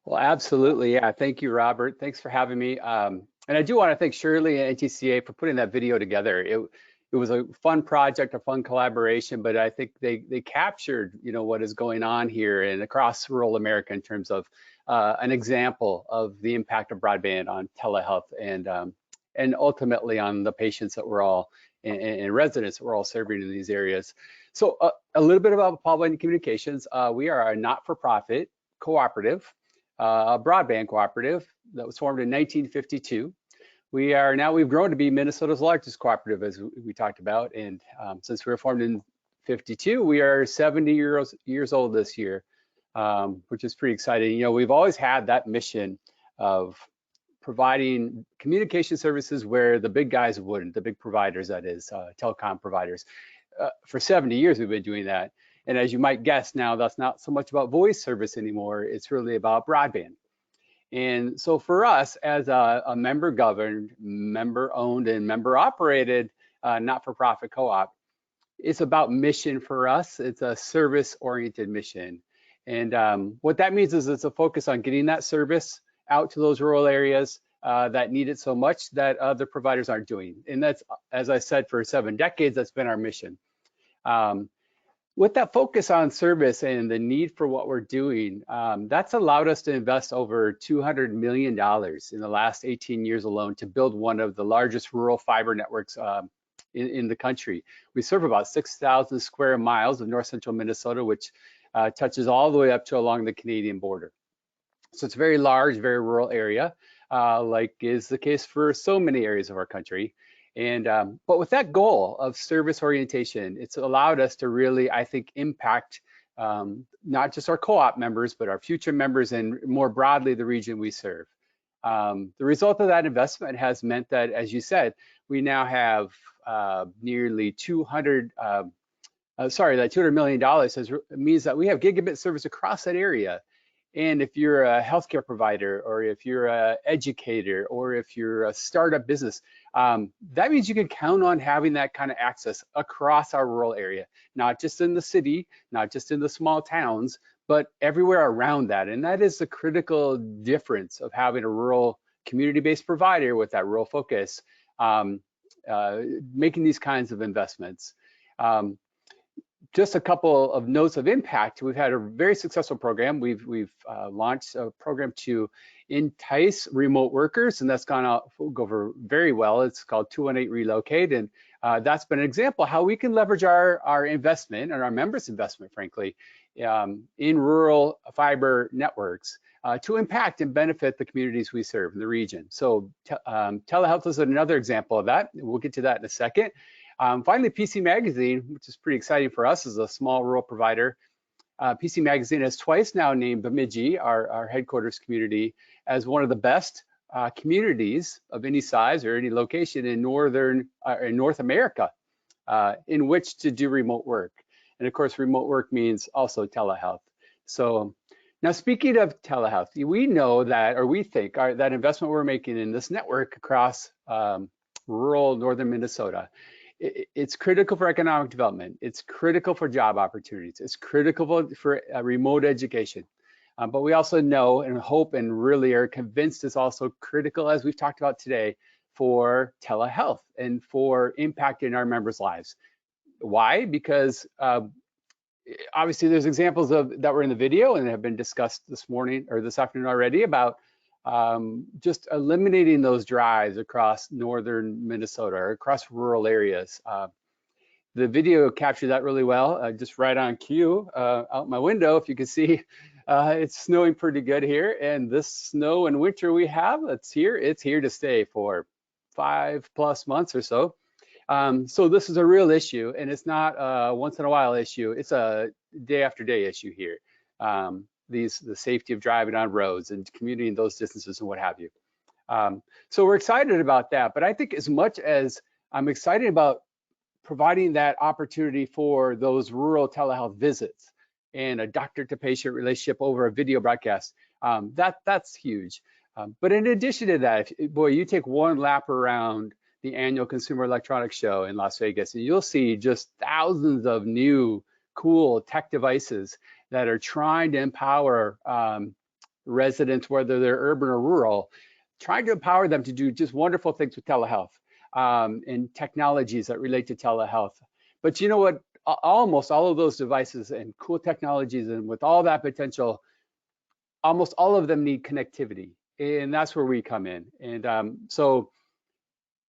Well, absolutely. Yeah. Thank you, Robert. Thanks for having me. And I do want to thank Shirley and NTCA for putting that video together. It was a fun project, a fun collaboration, but I think they captured, what is going on here and across rural America in terms of an example of the impact of broadband on telehealth and ultimately on the patients that we're all and residents that we're all serving in these areas. So a little bit about Paul Bunyan Communications. We are a not-for-profit cooperative, a broadband cooperative that was formed in 1952. We've grown to be Minnesota's largest cooperative, as we talked about. And since we were formed in 52, we are 70 years old this year, which is pretty exciting. We've always had that mission of providing communication services where the big guys wouldn't, the big providers, that is, telecom providers. For 70 years, we've been doing that. And as you might guess now, that's not so much about voice service anymore. It's really about broadband. And so for us, as a member-governed, member-owned, and member-operated not-for-profit co-op, it's about mission for us. It's a service-oriented mission. And what that means is it's a focus on getting that service out to those rural areas that need it so much that other providers aren't doing. And that's, as I said, for 7 decades, that's been our mission. With that focus on service and the need for what we're doing, that's allowed us to invest over $200 million in the last 18 years alone to build one of the largest rural fiber networks in the country. We serve about 6,000 square miles of north central Minnesota, which touches all the way up to along the Canadian border. So it's a very large, very rural area, like is the case for so many areas of our country. And but with that goal of service orientation, it's allowed us to really, I think, impact not just our co-op members, but our future members and more broadly the region we serve. The result of that investment has meant that, as you said, we now have nearly that $200 million means that we have gigabit service across that area. And if you're a healthcare provider, or if you're an educator, or if you're a startup business, that means you can count on having that kind of access across our rural area, not just in the city, not just in the small towns, but everywhere around that. And that is the critical difference of having a rural community-based provider with that rural focus, making these kinds of investments. Just a couple of notes of impact. We've had a very successful program. We've launched a program to entice remote workers, and that's gone over very well. It's called 218 Relocate, and that's been an example how we can leverage our investment and our members' investment, frankly, in rural fiber networks to impact and benefit the communities we serve in the region. So telehealth is another example of that. We'll get to that in a second. Finally, PC Magazine, which is pretty exciting for us as a small rural provider. PC Magazine has twice now named Bemidji, our headquarters community, as one of the best communities of any size or any location in North America in which to do remote work. And of course, remote work means also telehealth. So now, speaking of telehealth, we know that, or we think that investment we're making in this network across rural northern Minnesota, it's critical for economic development. It's critical for job opportunities. It's critical for remote education. But we also know and hope and really are convinced it's also critical, as we've talked about today, for telehealth and for impacting our members' lives. Why? Because obviously there's examples that were in the video and have been discussed this morning or this afternoon already about just eliminating those drives across northern Minnesota or across rural areas. The video captured that really well, just right on cue out my window. If you can see, it's snowing pretty good here, and this snow and winter we have, it's here to stay for 5+ months or so. So this is a real issue, and it's not a once in a while issue. It's a day after day issue here. The safety of driving on roads and commuting those distances and what have you. So we're excited about that. But I think as much as I'm excited about providing that opportunity for those rural telehealth visits and a doctor-to-patient relationship over a video broadcast, that's huge. But in addition to that, boy, you take one lap around the annual Consumer Electronics Show in Las Vegas, and you'll see just thousands of new cool tech devices that are trying to empower residents, whether they're urban or rural, trying to empower them to do just wonderful things with telehealth and technologies that relate to telehealth. But you know what? Almost all of those devices and cool technologies, and with all that potential, almost all of them need connectivity, and that's where we come in. And so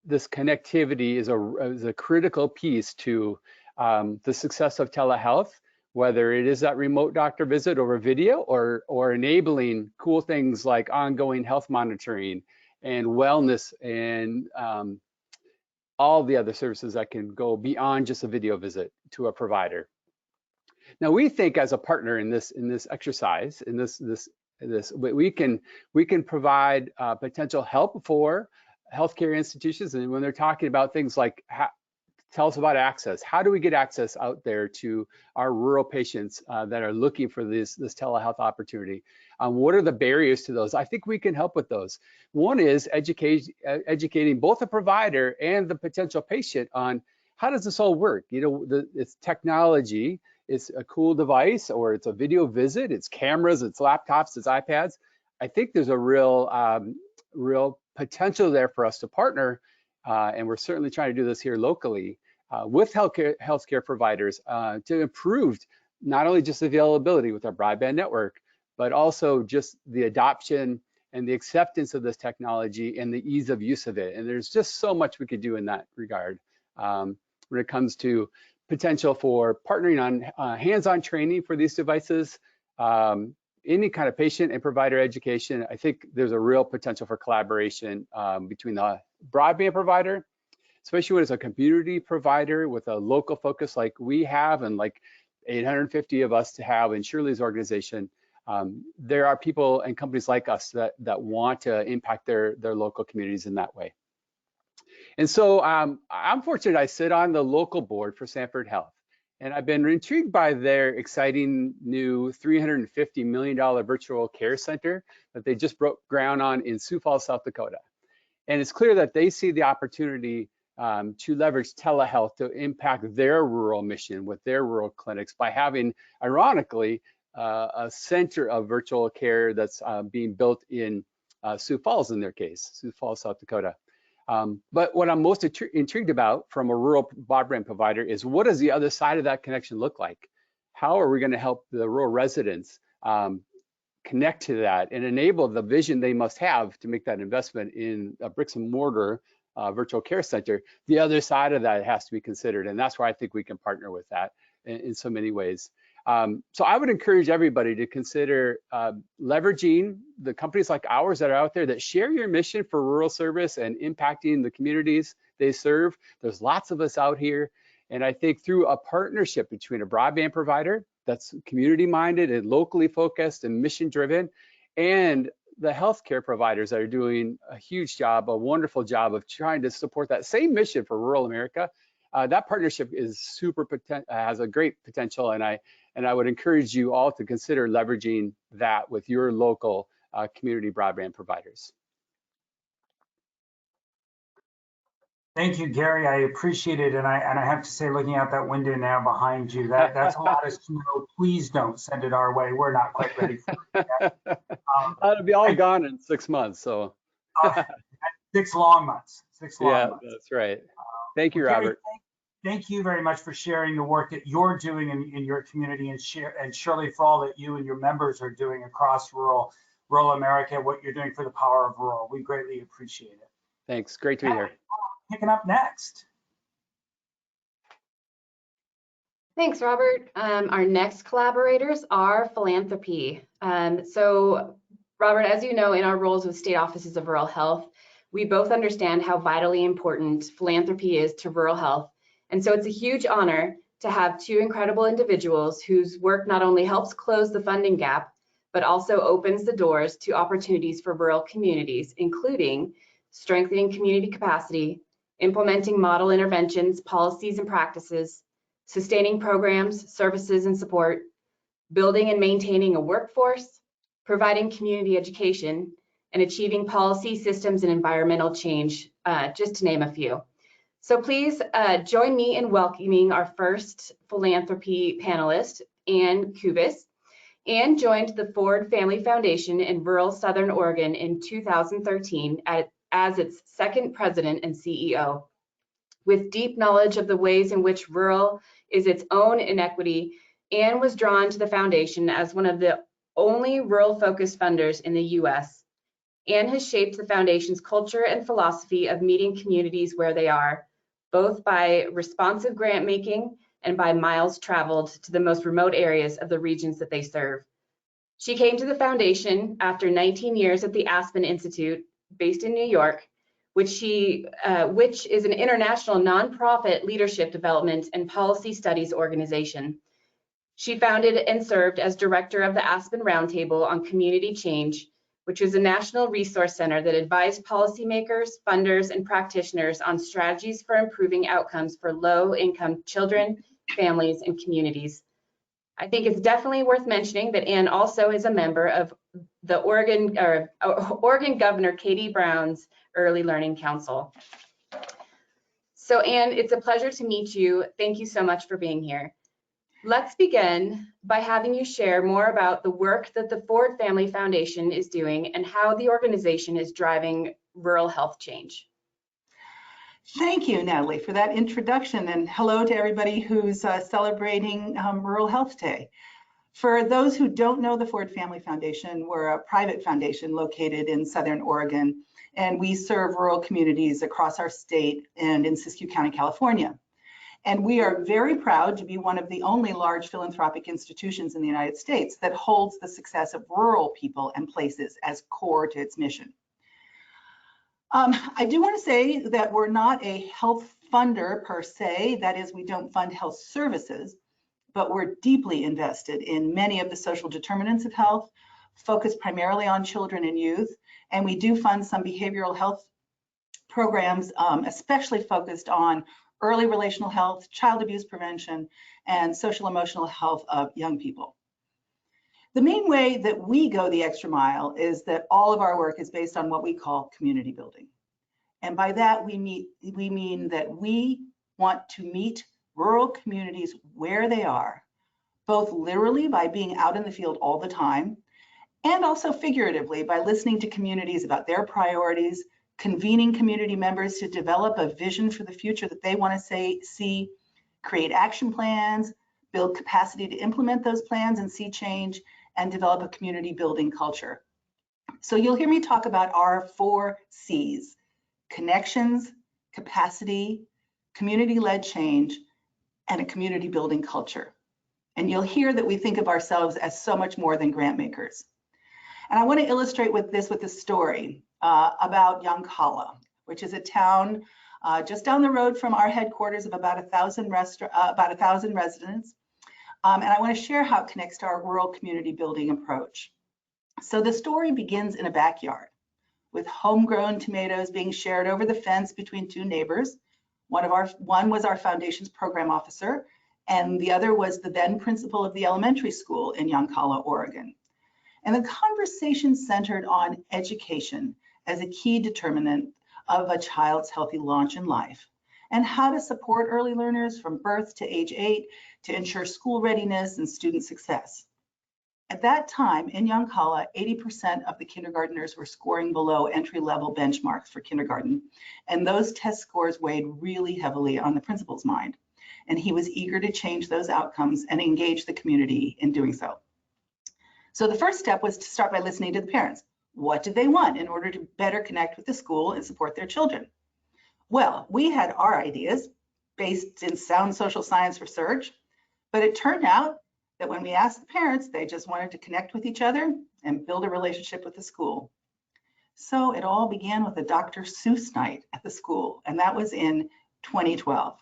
this connectivity is a critical piece to the success of telehealth, whether it is that remote doctor visit over video or enabling cool things like ongoing health monitoring and wellness and all the other services that can go beyond just a video visit to a provider. Now, we think as a partner in this exercise, in this this. We can provide potential help for healthcare institutions, and when they're talking about things like tell us about access. How do we get access out there to our rural patients that are looking for this telehealth opportunity? What are the barriers to those? I think we can help with those. One is educating both the provider and the potential patient on how does this all work? You know, it's technology, it's a cool device, or it's a video visit, it's cameras, it's laptops, it's iPads. I think there's a real potential there for us to partner. And we're certainly trying to do this here locally with healthcare providers to improve not only just availability with our broadband network, but also just the adoption and the acceptance of this technology and the ease of use of it. And there's just so much we could do in that regard when it comes to potential for partnering on hands-on training for these devices, any kind of patient and provider education. I think there's a real potential for collaboration between the broadband provider, especially when it's a community provider with a local focus like we have and like 850 of us to have in Shirley's organization. There are people and companies like us that want to impact their local communities in that way. And so I'm fortunate I sit on the local board for Sanford Health. And I've been intrigued by their exciting new $350 million virtual care center that they just broke ground on in Sioux Falls, South Dakota. And it's clear that they see the opportunity to leverage telehealth to impact their rural mission with their rural clinics by having, ironically, a center of virtual care that's being built in Sioux Falls in their case, Sioux Falls, South Dakota. But what I'm most intrigued about from a rural broadband provider is what does the other side of that connection look like? How are we going to help the rural residents connect to that and enable the vision they must have to make that investment in a bricks and mortar virtual care center? The other side of that has to be considered, and that's where I think we can partner with that in so many ways. So I would encourage everybody to consider leveraging the companies like ours that are out there that share your mission for rural service and impacting the communities they serve. There's lots of us out here. And I think through a partnership between a broadband provider that's community minded and locally focused and mission driven, and the healthcare providers that are doing a huge job, a wonderful job of trying to support that same mission for rural America, that partnership is has a great potential, and I would encourage you all to consider leveraging that with your local community broadband providers. Thank you, Gary. I appreciate it, and I have to say, looking out that window now behind you, that's a lot of snow. Please don't send it our way. We're not quite ready for it yet. It'll be all gone in 6 months. So 6 long months. 6 long months. Yeah, that's right. Thank you, Robert. Gary, thank you very much for sharing the work that you're doing in your community, and Shirley, for all that you and your members are doing across rural America, what you're doing for the power of rural. We greatly appreciate it. Thanks. Great to be here. Picking up next. Thanks, Robert. Our next collaborators are philanthropy. So, Robert, as you know, in our roles with state offices of rural health, we both understand how vitally important philanthropy is to rural health. And so it's a huge honor to have two incredible individuals whose work not only helps close the funding gap, but also opens the doors to opportunities for rural communities, including strengthening community capacity, implementing model interventions, policies and practices, sustaining programs, services and support, building and maintaining a workforce, providing community education, and achieving policy, systems, and environmental change, just to name a few. So please join me in welcoming our first philanthropy panelist, Ann Kubis. Ann joined the Ford Family Foundation in rural Southern Oregon in 2013 as its second president and CEO. With deep knowledge of the ways in which rural is its own inequity, Ann was drawn to the foundation as one of the only rural-focused funders in the U.S. Ann has shaped the foundation's culture and philosophy of meeting communities where they are, both by responsive grant making and by miles traveled to the most remote areas of the regions that they serve. She came to the foundation after 19 years at the Aspen Institute, based in New York, which is an international nonprofit leadership development and policy studies organization. She founded and served as director of the Aspen Roundtable on Community Change, which was a national resource center that advised policymakers, funders, and practitioners on strategies for improving outcomes for low-income children, families, and communities. I think it's definitely worth mentioning that Ann also is a member of the Oregon Governor Katie Brown's Early Learning Council. So Ann, it's a pleasure to meet you. Thank you so much for being here. Let's begin by having you share more about the work that the Ford Family Foundation is doing and how the organization is driving rural health change. Thank you, Natalie, for that introduction, and hello to everybody who's celebrating Rural Health Day. For those who don't know the Ford Family Foundation, we're a private foundation located in Southern Oregon, and we serve rural communities across our state and in Siskiyou County, California. And we are very proud to be one of the only large philanthropic institutions in the United States that holds the success of rural people and places as core to its mission. I do want to say that we're not a health funder per se, that is, we don't fund health services, but we're deeply invested in many of the social determinants of health, focused primarily on children and youth, and we do fund some behavioral health programs, especially focused on early relational health, child abuse prevention, and social emotional health of young people. The main way that we go the extra mile is that all of our work is based on what we call community building. And by that, we mean that we want to meet rural communities where they are, both literally by being out in the field all the time, and also figuratively by listening to communities about their priorities, convening community members to develop a vision for the future that they want to see, create action plans, build capacity to implement those plans and see change, and develop a community building culture. So you'll hear me talk about our 4 C's: connections, capacity, community-led change, and a community building culture. And you'll hear that we think of ourselves as so much more than grant makers. And I want to illustrate with a story about Yoncalla, which is a town just down the road from our headquarters of about 1,000 residents. And I want to share how it connects to our rural community building approach. So the story begins in a backyard with homegrown tomatoes being shared over the fence between 2 neighbors. One was our foundation's program officer, and the other was the then principal of the elementary school in Yoncalla, Oregon. And the conversation centered on education as a key determinant of a child's healthy launch in life, and how to support early learners from birth to age 8 to ensure school readiness and student success. At that time in Yoncalla, 80% of the kindergartners were scoring below entry-level benchmarks for kindergarten, and those test scores weighed really heavily on the principal's mind, and he was eager to change those outcomes and engage the community in doing so. So the first step was to start by listening to the parents. What did they want in order to better connect with the school and support their children? Well, we had our ideas based in sound social science research, but it turned out that when we asked the parents, they just wanted to connect with each other and build a relationship with the school. So it all began with a Dr. Seuss night at the school, and that was in 2012.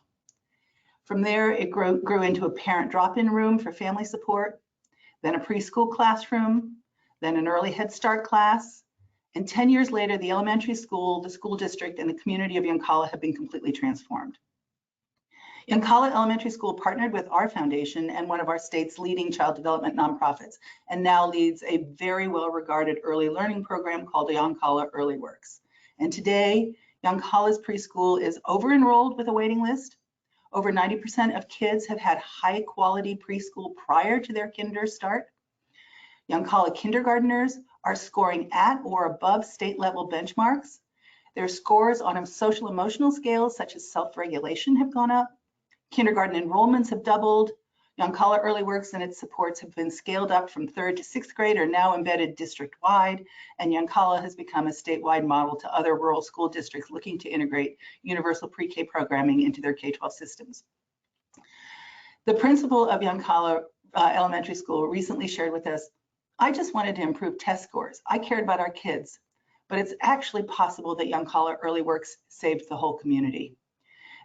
From there, it grew into a parent drop-in room for family support, then a preschool classroom, then an early Head Start class, and 10 years later, the elementary school, the school district, and the community of Yoncalla have been completely transformed. Yoncalla Elementary School partnered with our foundation and one of our state's leading child development nonprofits, and now leads a very well-regarded early learning program called Yoncalla Early Works. And today, Yoncalla's preschool is over-enrolled with a waiting list. Over 90% of kids have had high-quality preschool prior to their kinder start. Yoncalla kindergartners are scoring at or above state-level benchmarks. Their scores on social emotional scales such as self-regulation have gone up. Kindergarten enrollments have doubled. Yoncalla Early Works and its supports have been scaled up from 3rd to 6th grade, are now embedded district-wide, and Yoncalla has become a statewide model to other rural school districts looking to integrate universal pre-K programming into their K-12 systems. The principal of Yoncalla Elementary School recently shared with us, "I just wanted to improve test scores. I cared about our kids, but it's actually possible that Yoncalla Early Works saved the whole community."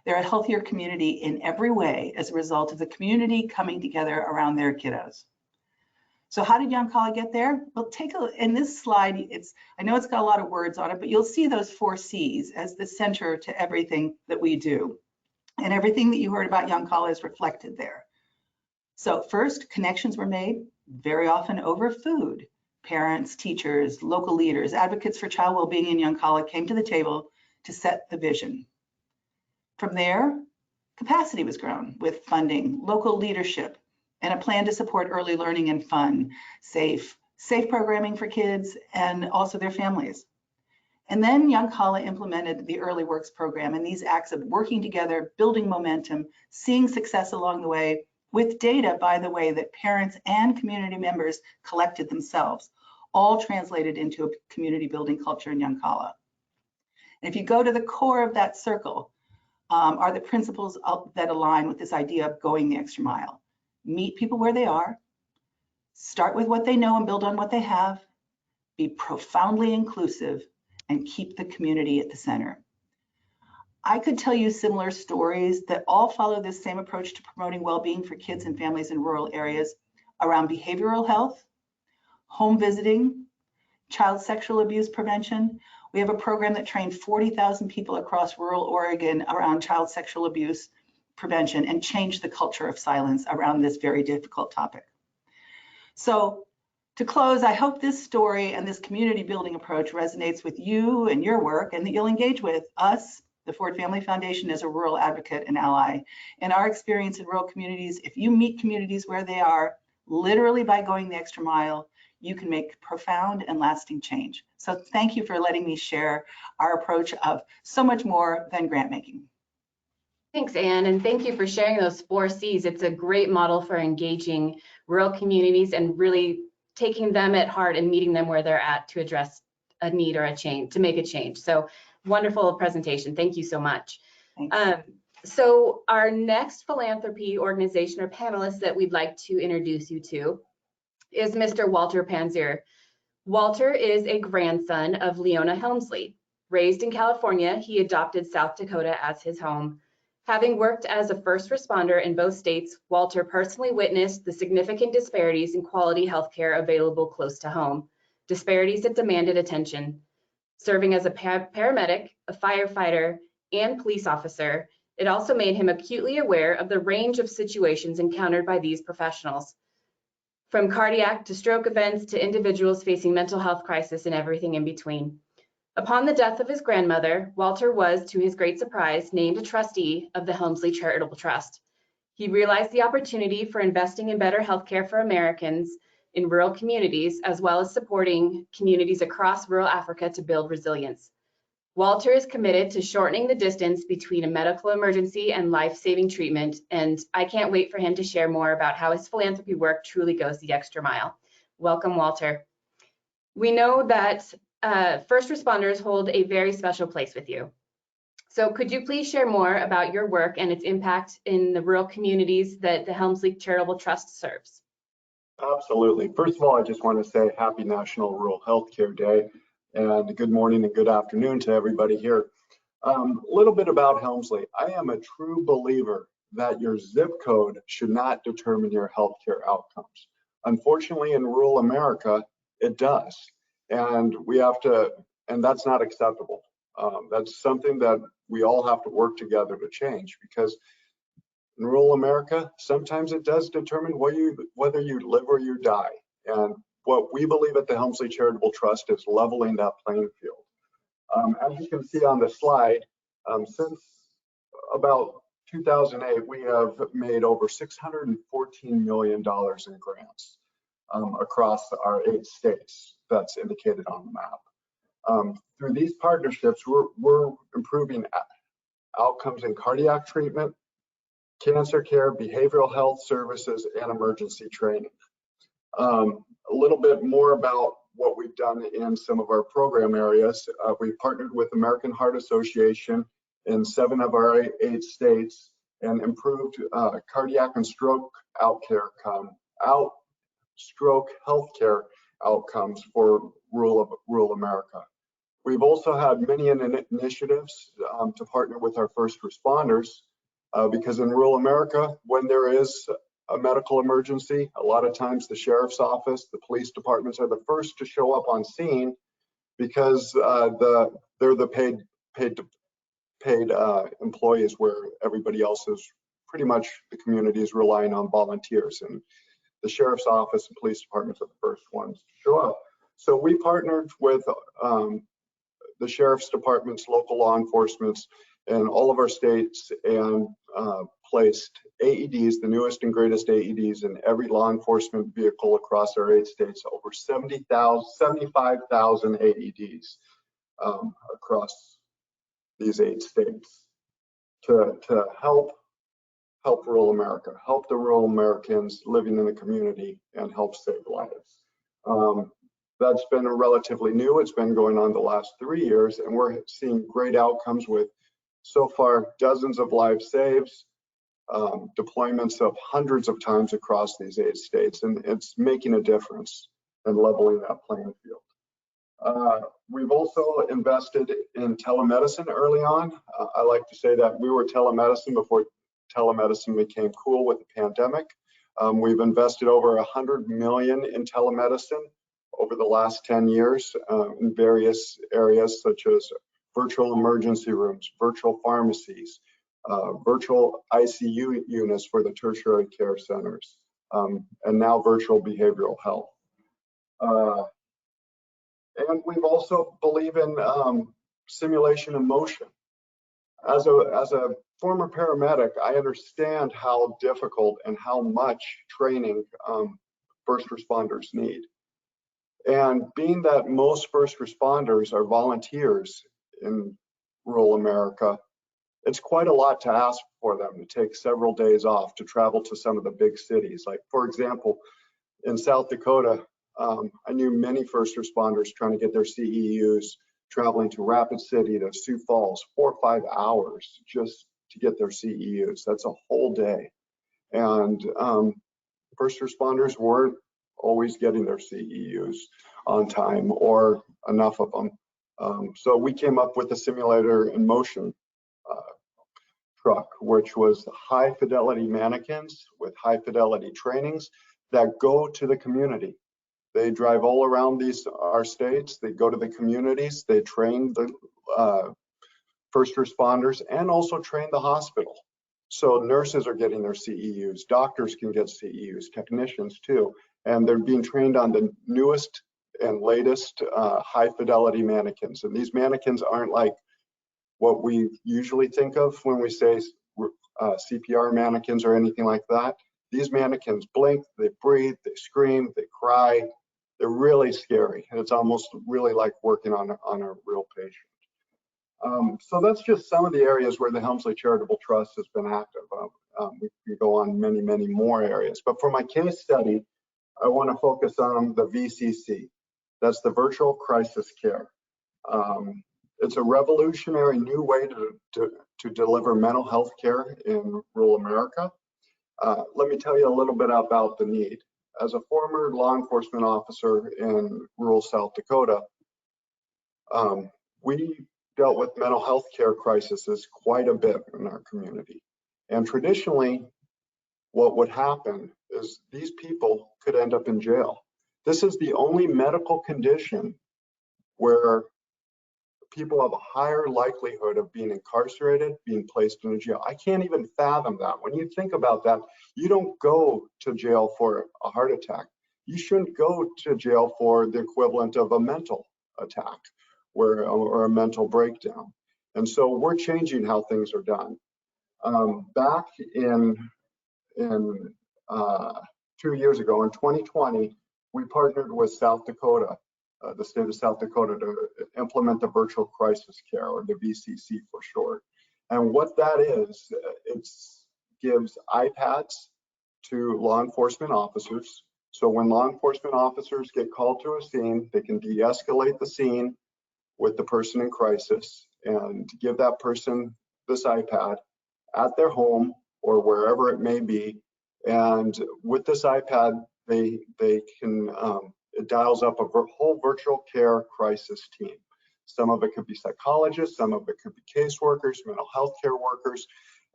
They're a healthier community in every way as a result of the community coming together around their kiddos. So how did Yoncalla get there? Well, take a look. In this slide, I know it's got a lot of words on it, but you'll see those 4 C's as the center to everything that we do. And everything that you heard about Yoncalla is reflected there. So first, connections were made, very often over food. Parents, teachers, local leaders, advocates for child well-being in Yoncalla came to the table to set the vision. From there, capacity was grown with funding, local leadership, and a plan to support early learning and fun, safe programming for kids and also their families. And then Yoncalla implemented the Early Works program and these acts of working together, building momentum, seeing success along the way, with data, by the way, that parents and community members collected themselves, all translated into a community building culture in Yoncalla. And if you go to the core of that circle, are the principles that align with this idea of going the extra mile. Meet people where they are, start with what they know and build on what they have, be profoundly inclusive, and keep the community at the center. I could tell you similar stories that all follow this same approach to promoting well-being for kids and families in rural areas around behavioral health, home visiting, child sexual abuse prevention. We have a program that trained 40,000 people across rural Oregon around child sexual abuse prevention and changed the culture of silence around this very difficult topic. So to close, I hope this story and this community building approach resonates with you and your work, and that you'll engage with us, the Ford Family Foundation, as a rural advocate and ally. In our experience in rural communities, if you meet communities where they are, literally by going the extra mile, you can make profound and lasting change. So thank you for letting me share our approach of so much more than grant making. Thanks, Anne, and thank you for sharing those 4 C's. It's a great model for engaging rural communities and really taking them at heart and meeting them where they're at to address a need or a change, to make a change. So wonderful presentation. Thank you so much. So our next philanthropy organization or panelist that we'd like to introduce you to is Mr. Walter Panzier. Walter is a grandson of Leona Helmsley. Raised in California, he adopted South Dakota as his home. Having worked as a first responder in both states, Walter personally witnessed the significant disparities in quality healthcare available close to home, disparities that demanded attention. Serving as a paramedic, a firefighter, and police officer, it also made him acutely aware of the range of situations encountered by these professionals, from cardiac to stroke events to individuals facing mental health crisis and everything in between. Upon the death of his grandmother, Walter was, to his great surprise, named a trustee of the Helmsley Charitable Trust. He realized the opportunity for investing in better healthcare for Americans in rural communities, as well as supporting communities across rural Africa to build resilience. Walter is committed to shortening the distance between a medical emergency and life-saving treatment, and I can't wait for him to share more about how his philanthropy work truly goes the extra mile. Welcome, Walter. We know that first responders hold a very special place with you. So could you please share more about your work and its impact in the rural communities that the Helmsley Charitable Trust serves? Absolutely. First of all, I just want to say happy National Rural Healthcare Day and good morning and good afternoon to everybody here. A little bit about Helmsley. I am a true believer that your zip code should not determine your healthcare outcomes. Unfortunately, in rural America, it does. And we have to, and that's not acceptable. That's something that we all have to work together to change, because in rural America, sometimes it does determine whether you live or you die. And what we believe at the Helmsley Charitable Trust is leveling that playing field. As you can see on the slide, since about 2008, we have made over $614 million in grants across our 8 states that's indicated on the map. Through these partnerships, we're improving outcomes in cardiac treatment, cancer care, behavioral health services, and emergency training. A little bit more about what we've done in some of our program areas. We've partnered with American Heart Association in 7 of our 8 states and improved cardiac and stroke stroke healthcare outcomes for rural America. We've also had many initiatives to partner with our first responders because in rural America, when there is a medical emergency, a lot of times the sheriff's office, the police departments are the first to show up on scene because they're the paid employees, where everybody else is pretty much, the community is relying on volunteers, and the sheriff's office and police departments are the first ones to show up. So we partnered with the sheriff's departments, local law enforcements, and all of our states, and placed AEDs, the newest and greatest AEDs, in every law enforcement vehicle across our 8 states, over 75,000 AEDs across these 8 states to help rural America, help the rural Americans living in the community, and help save lives. That's been relatively new. It's been going on the last 3 years, and we're seeing great outcomes with, so far, dozens of lives saved, deployments of hundreds of times across these 8 states, and it's making a difference and leveling that playing field. We've also invested in telemedicine early on. I like to say that we were telemedicine before telemedicine became cool with the pandemic. We've invested over 100 million in telemedicine over the last 10 years in various areas, such as virtual emergency rooms, virtual pharmacies, virtual ICU units for the tertiary care centers, and now virtual behavioral health. And we've also believe in simulation of motion. As a former paramedic, I understand how difficult and how much training first responders need. And being that most first responders are volunteers in rural America, it's quite a lot to ask for them to take several days off to travel to some of the big cities. Like, for example, in South Dakota, I knew many first responders trying to get their CEUs, traveling to Rapid City, to Sioux Falls, 4 or 5 hours just to get their CEUs. That's a whole day. And first responders weren't always getting their CEUs on time or enough of them. So we came up with a simulator in motion truck, which was high fidelity mannequins with high fidelity trainings that go to the community. They drive all around our states. They go to the communities. They train the first responders and also train the hospital. So nurses are getting their CEUs. Doctors can get CEUs, technicians too. And they're being trained on the newest and latest high fidelity mannequins. And these mannequins aren't like what we usually think of when we say CPR mannequins or anything like that. These mannequins blink, they breathe, they scream, they cry. They're really scary. And it's almost really like working on a real patient. So that's just some of the areas where the Helmsley Charitable Trust has been active. We can go on many, many more areas. But for my case study, I want to focus on the VCC. That's the Virtual Crisis Care. It's a revolutionary new way to deliver mental health care in rural America. Let me tell you a little bit about the need. As a former law enforcement officer in rural South Dakota, we dealt with mental health care crises quite a bit in our community. And traditionally, what would happen is these people could end up in jail. This is the only medical condition where people have a higher likelihood of being incarcerated, being placed in a jail. I can't even fathom that. When you think about that, you don't go to jail for a heart attack. You shouldn't go to jail for the equivalent of a mental attack or a mental breakdown. And so we're changing how things are done. Back in 2 years ago, in 2020, we partnered with South Dakota, the state of South Dakota, to implement the Virtual Crisis Care, or the VCC for short. And what that is, it gives iPads to law enforcement officers. So when law enforcement officers get called to a scene, they can de-escalate the scene with the person in crisis and give that person this iPad at their home or wherever it may be. And with this iPad, they can, it dials up a whole virtual care crisis team. Some of it could be psychologists, some of it could be caseworkers, mental health care workers,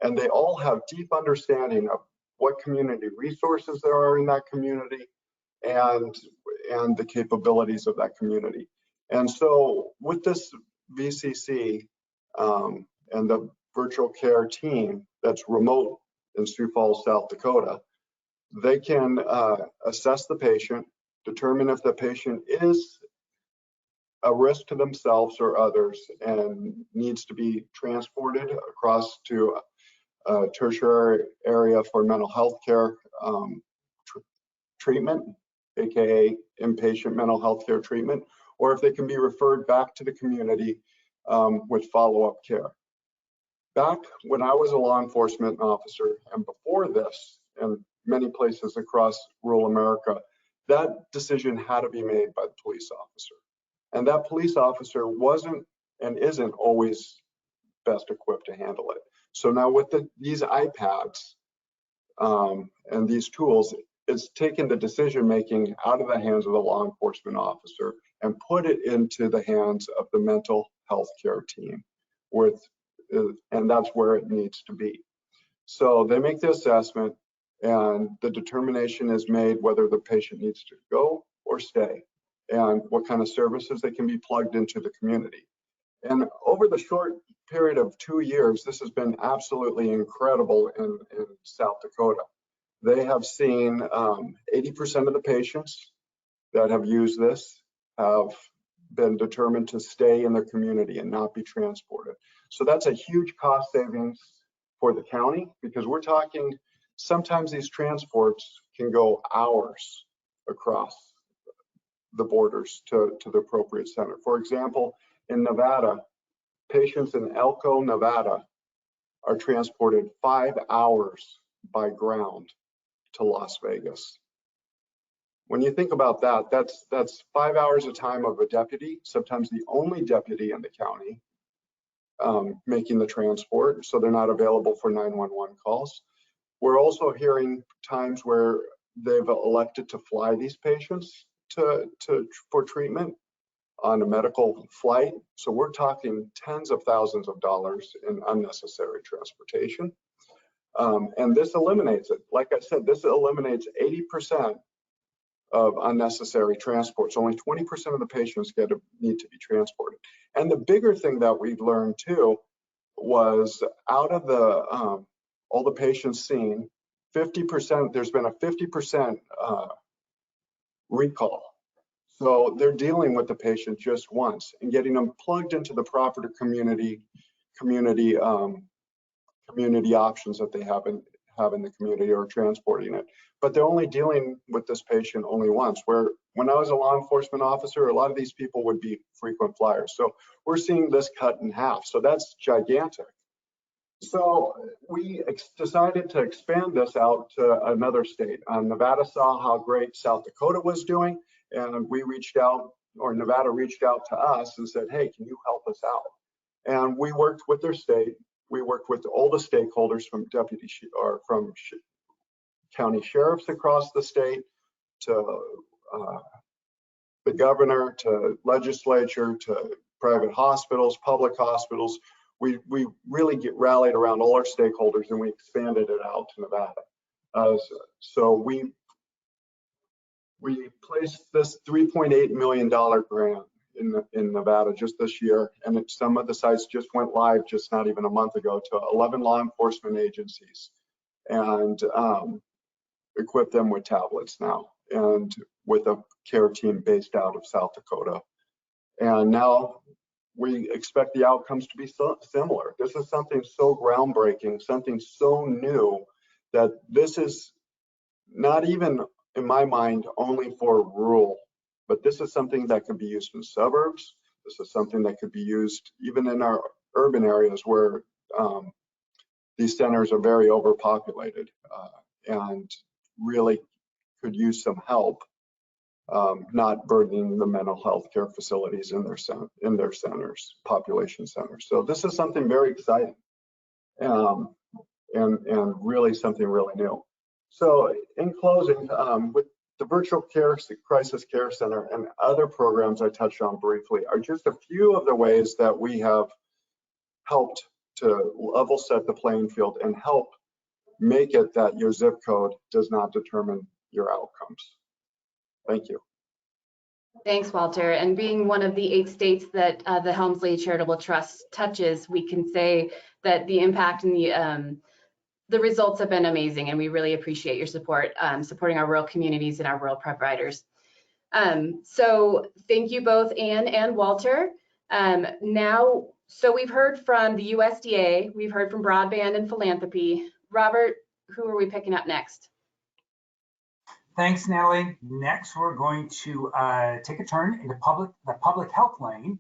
and they all have deep understanding of what community resources there are in that community and the capabilities of that community. And so with this VCC and the virtual care team that's remote in Sioux Falls, South Dakota, they can assess the patient, determine if the patient is a risk to themselves or others and needs to be transported across to a tertiary area for mental health care treatment, aka inpatient mental health care treatment, or if they can be referred back to the community with follow-up care. Back when I was a law enforcement officer and before this, in many places across rural America, that decision had to be made by the police officer. And that police officer wasn't and isn't always best equipped to handle it. So now with these iPads and these tools, it's taken the decision making out of the hands of the law enforcement officer and put it into the hands of the mental health care team, and that's where it needs to be. So they make the assessment and the determination is made whether the patient needs to go or stay and what kind of services they can be plugged into the community. And over the short period of 2 years, this has been absolutely incredible in South Dakota. They have seen 80% of the patients that have used this have been determined to stay in their community and not be transported. So that's a huge cost savings for the county, because we're talking, sometimes these transports can go hours across the borders to the appropriate center. For example, in Nevada, patients in Elko, Nevada are transported 5 hours by ground to Las Vegas. When you think about that, that's 5 hours of time of a deputy, sometimes the only deputy in the county, making the transport, so they're not available for 911 calls. We're also hearing times where they've elected to fly these patients for treatment on a medical flight. So we're talking tens of thousands of dollars in unnecessary transportation. And this eliminates it. Like I said, this eliminates 80% of unnecessary transports. Only 20% of the patients need to be transported. And the bigger thing that we've learned too was, out of the all the patients seen, 50%, there's been a 50% recall. So they're dealing with the patient just once and getting them plugged into the proper community options that they have in the community, or transporting it. But they're only dealing with this patient only once, where when I was a law enforcement officer, a lot of these people would be frequent flyers. So we're seeing this cut in half. So that's gigantic. So we decided to expand this out to another state. Nevada saw how great South Dakota was doing, and we reached out, or Nevada reached out to us and said, hey, can you help us out? And we worked with their state. We worked with all the stakeholders, from county sheriffs across the state to the governor, to legislature, to private hospitals, public hospitals. We really rallied around all our stakeholders, and we expanded it out to Nevada. So we placed this $3.8 million grant in Nevada just this year, and some of the sites just went live just not even a month ago, to 11 law enforcement agencies, and equip them with tablets now, and with a care team based out of South Dakota. And now we expect the outcomes to be similar. This is something so groundbreaking, something so new, that this is not even, in my mind, only for rural, but this is something that could be used in suburbs. This is something that could be used even in our urban areas, where these centers are very overpopulated and really could use some help, not burdening the mental health care facilities in their centers, population centers. So this is something very exciting, and really something really new. So in closing, with The virtual care crisis care center and other programs I touched on briefly are just a few of the ways that we have helped to level set the playing field and help make it that your zip code does not determine your outcomes. Thank you. Thanks, Walter. And being one of the 8 states that the Helmsley Charitable Trust touches, we can say that the impact and the results have been amazing, and we really appreciate your support, supporting our rural communities and our rural providers. So thank you both, Anne and Walter. So we've heard from the USDA, we've heard from broadband and philanthropy. Robert, who are we picking up next? Thanks, Natalie. Next, we're going to take a turn into the public health lane.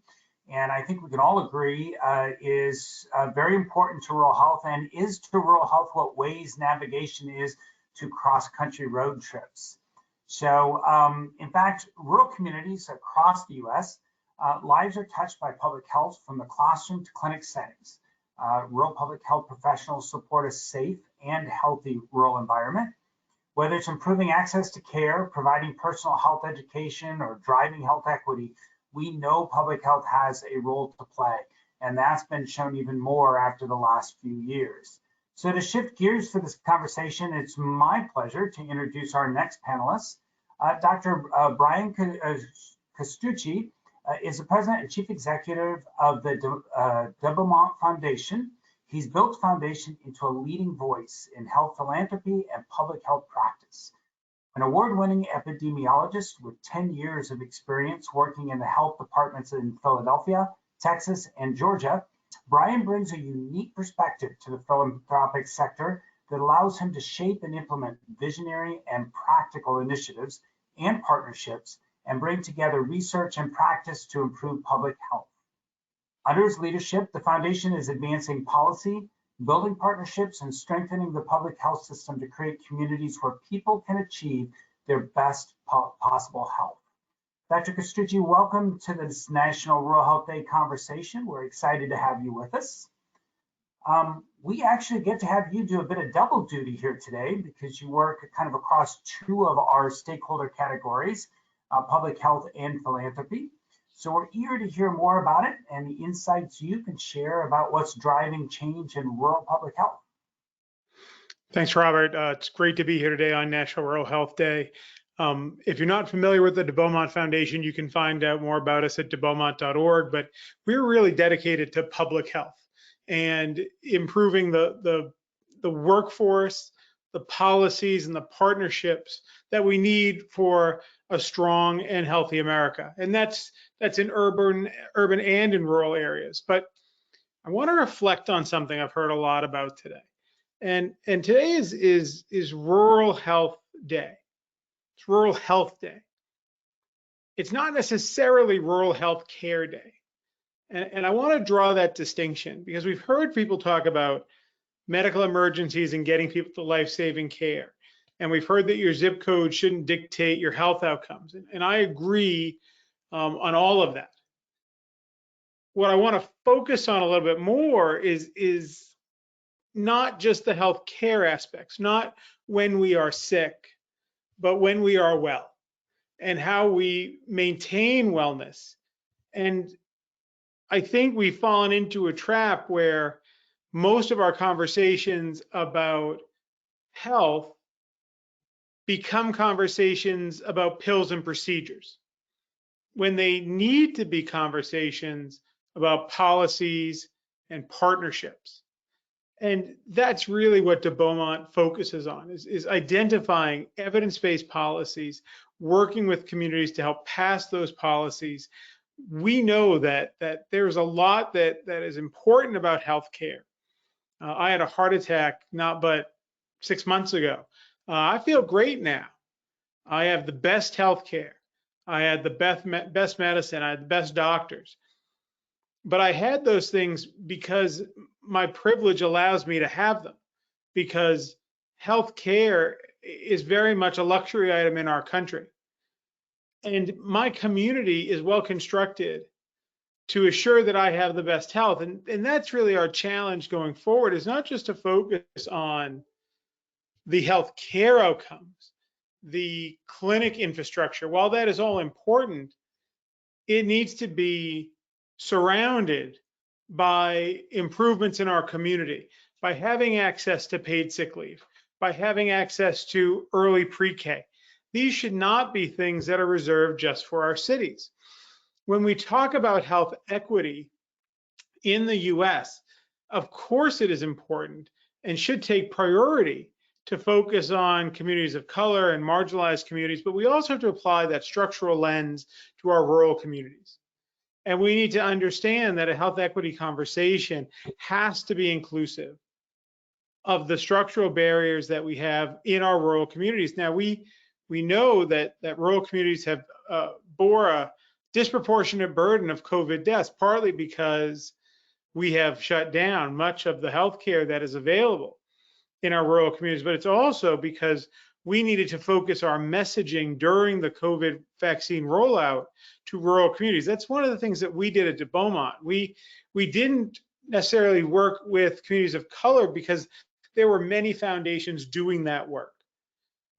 And I think we can all agree is very important to rural health, and is to rural health what Waze navigation is to cross-country road trips. So in fact, rural communities across the US, lives are touched by public health from the classroom to clinic settings. Rural public health professionals support a safe and healthy rural environment. Whether it's improving access to care, providing personal health education, or driving health equity, we know public health has a role to play, and that's been shown even more after the last few years. So to shift gears for this conversation, it's my pleasure to introduce our next panelist. Dr. Brian Castrucci is the president and chief executive of the de Beaumont Foundation. He's built the foundation into a leading voice in health philanthropy and public health practice. An award-winning epidemiologist with 10 years of experience working in the health departments in Philadelphia, Texas, and Georgia, Brian brings a unique perspective to the philanthropic sector that allows him to shape and implement visionary and practical initiatives and partnerships, and bring together research and practice to improve public health. Under his leadership, the foundation is advancing policy, building partnerships, and strengthening the public health system to create communities where people can achieve their best possible health. Dr. Castrucci, welcome to this National Rural Health Day conversation. We're excited to have you with us. We actually get to have you do a bit of double duty here today because you work kind of across 2 of our stakeholder categories, public health and philanthropy. So we're eager to hear more about it and the insights you can share about what's driving change in rural public health. Thanks, Robert. It's great to be here today on National Rural Health Day. If you're not familiar with the de Beaumont Foundation, you can find out more about us at debeaumont.org, but we're really dedicated to public health and improving the workforce, the policies, and the partnerships that we need for a strong and healthy America. And that's in urban and in rural areas. But I want to reflect on something I've heard a lot about today. And today is Rural Health Day. It's Rural Health Day. It's not necessarily Rural Health Care Day. And I want to draw that distinction because we've heard people talk about medical emergencies and getting people to life-saving care. And we've heard that your zip code shouldn't dictate your health outcomes. And I agree on all of that. What I want to focus on a little bit more is not just the health care aspects, not when we are sick, but when we are well, and how we maintain wellness. And I think we've fallen into a trap where most of our conversations about health become conversations about pills and procedures, when they need to be conversations about policies and partnerships. And that's really what de Beaumont focuses on, is identifying evidence-based policies, working with communities to help pass those policies. We know that there's a lot that is important about healthcare. I had a heart attack not but 6 months ago. I feel great now. I have the best healthcare. I had the best medicine. I had the best doctors. But I had those things because my privilege allows me to have them, because healthcare is very much a luxury item in our country. And my community is well constructed to assure that I have the best health. And that's really our challenge going forward, is not just to focus on the health care outcomes, the clinic infrastructure, while that is all important, it needs to be surrounded by improvements in our community, by having access to paid sick leave, by having access to early pre-K. These should not be things that are reserved just for our cities. When we talk about health equity in the US, of course it is important and should take priority to focus on communities of color and marginalized communities, but we also have to apply that structural lens to our rural communities. And we need to understand that a health equity conversation has to be inclusive of the structural barriers that we have in our rural communities. Now, we know that rural communities have bore a disproportionate burden of COVID deaths, partly because we have shut down much of the healthcare that is available in our rural communities, but it's also because we needed to focus our messaging during the COVID vaccine rollout to rural communities. That's one of the things that we did at Beaumont. We didn't necessarily work with communities of color because there were many foundations doing that work.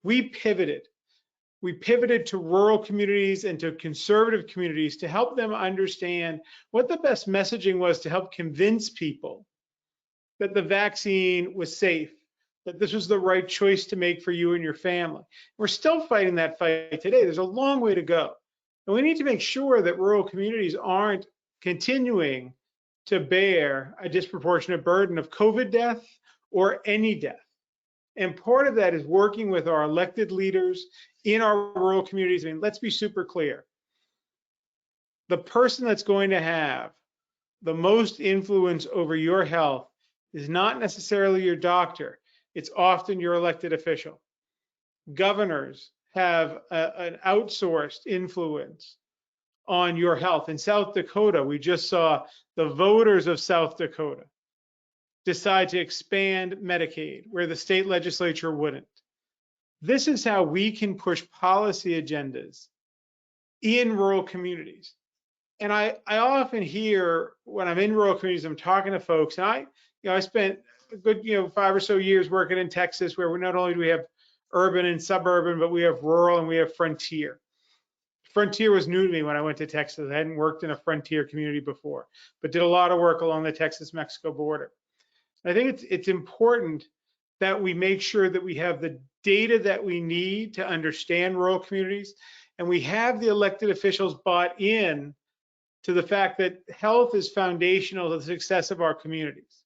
We pivoted. We pivoted to rural communities and to conservative communities to help them understand what the best messaging was to help convince people that the vaccine was safe, that this was the right choice to make for you and your family. We're still fighting that fight today. There's a long way to go. And we need to make sure that rural communities aren't continuing to bear a disproportionate burden of COVID death or any death. And part of that is working with our elected leaders in our rural communities. I mean, let's be super clear. The person that's going to have the most influence over your health is not necessarily your doctor. It's often your elected official. Governors have an outsourced influence on your health. In South Dakota, we just saw the voters of South Dakota decide to expand Medicaid where the state legislature wouldn't. This is how we can push policy agendas in rural communities. And I often hear when I'm in rural communities, I'm talking to folks, and I spent a good 5 or so years working in Texas, where we not only do we have urban and suburban, but we have rural and we have frontier. Frontier was new to me when I went to Texas. I hadn't worked in a frontier community before, but did a lot of work along the Texas-Mexico border. I think it's important that we make sure that we have the data that we need to understand rural communities, and we have the elected officials bought in to the fact that health is foundational to the success of our communities,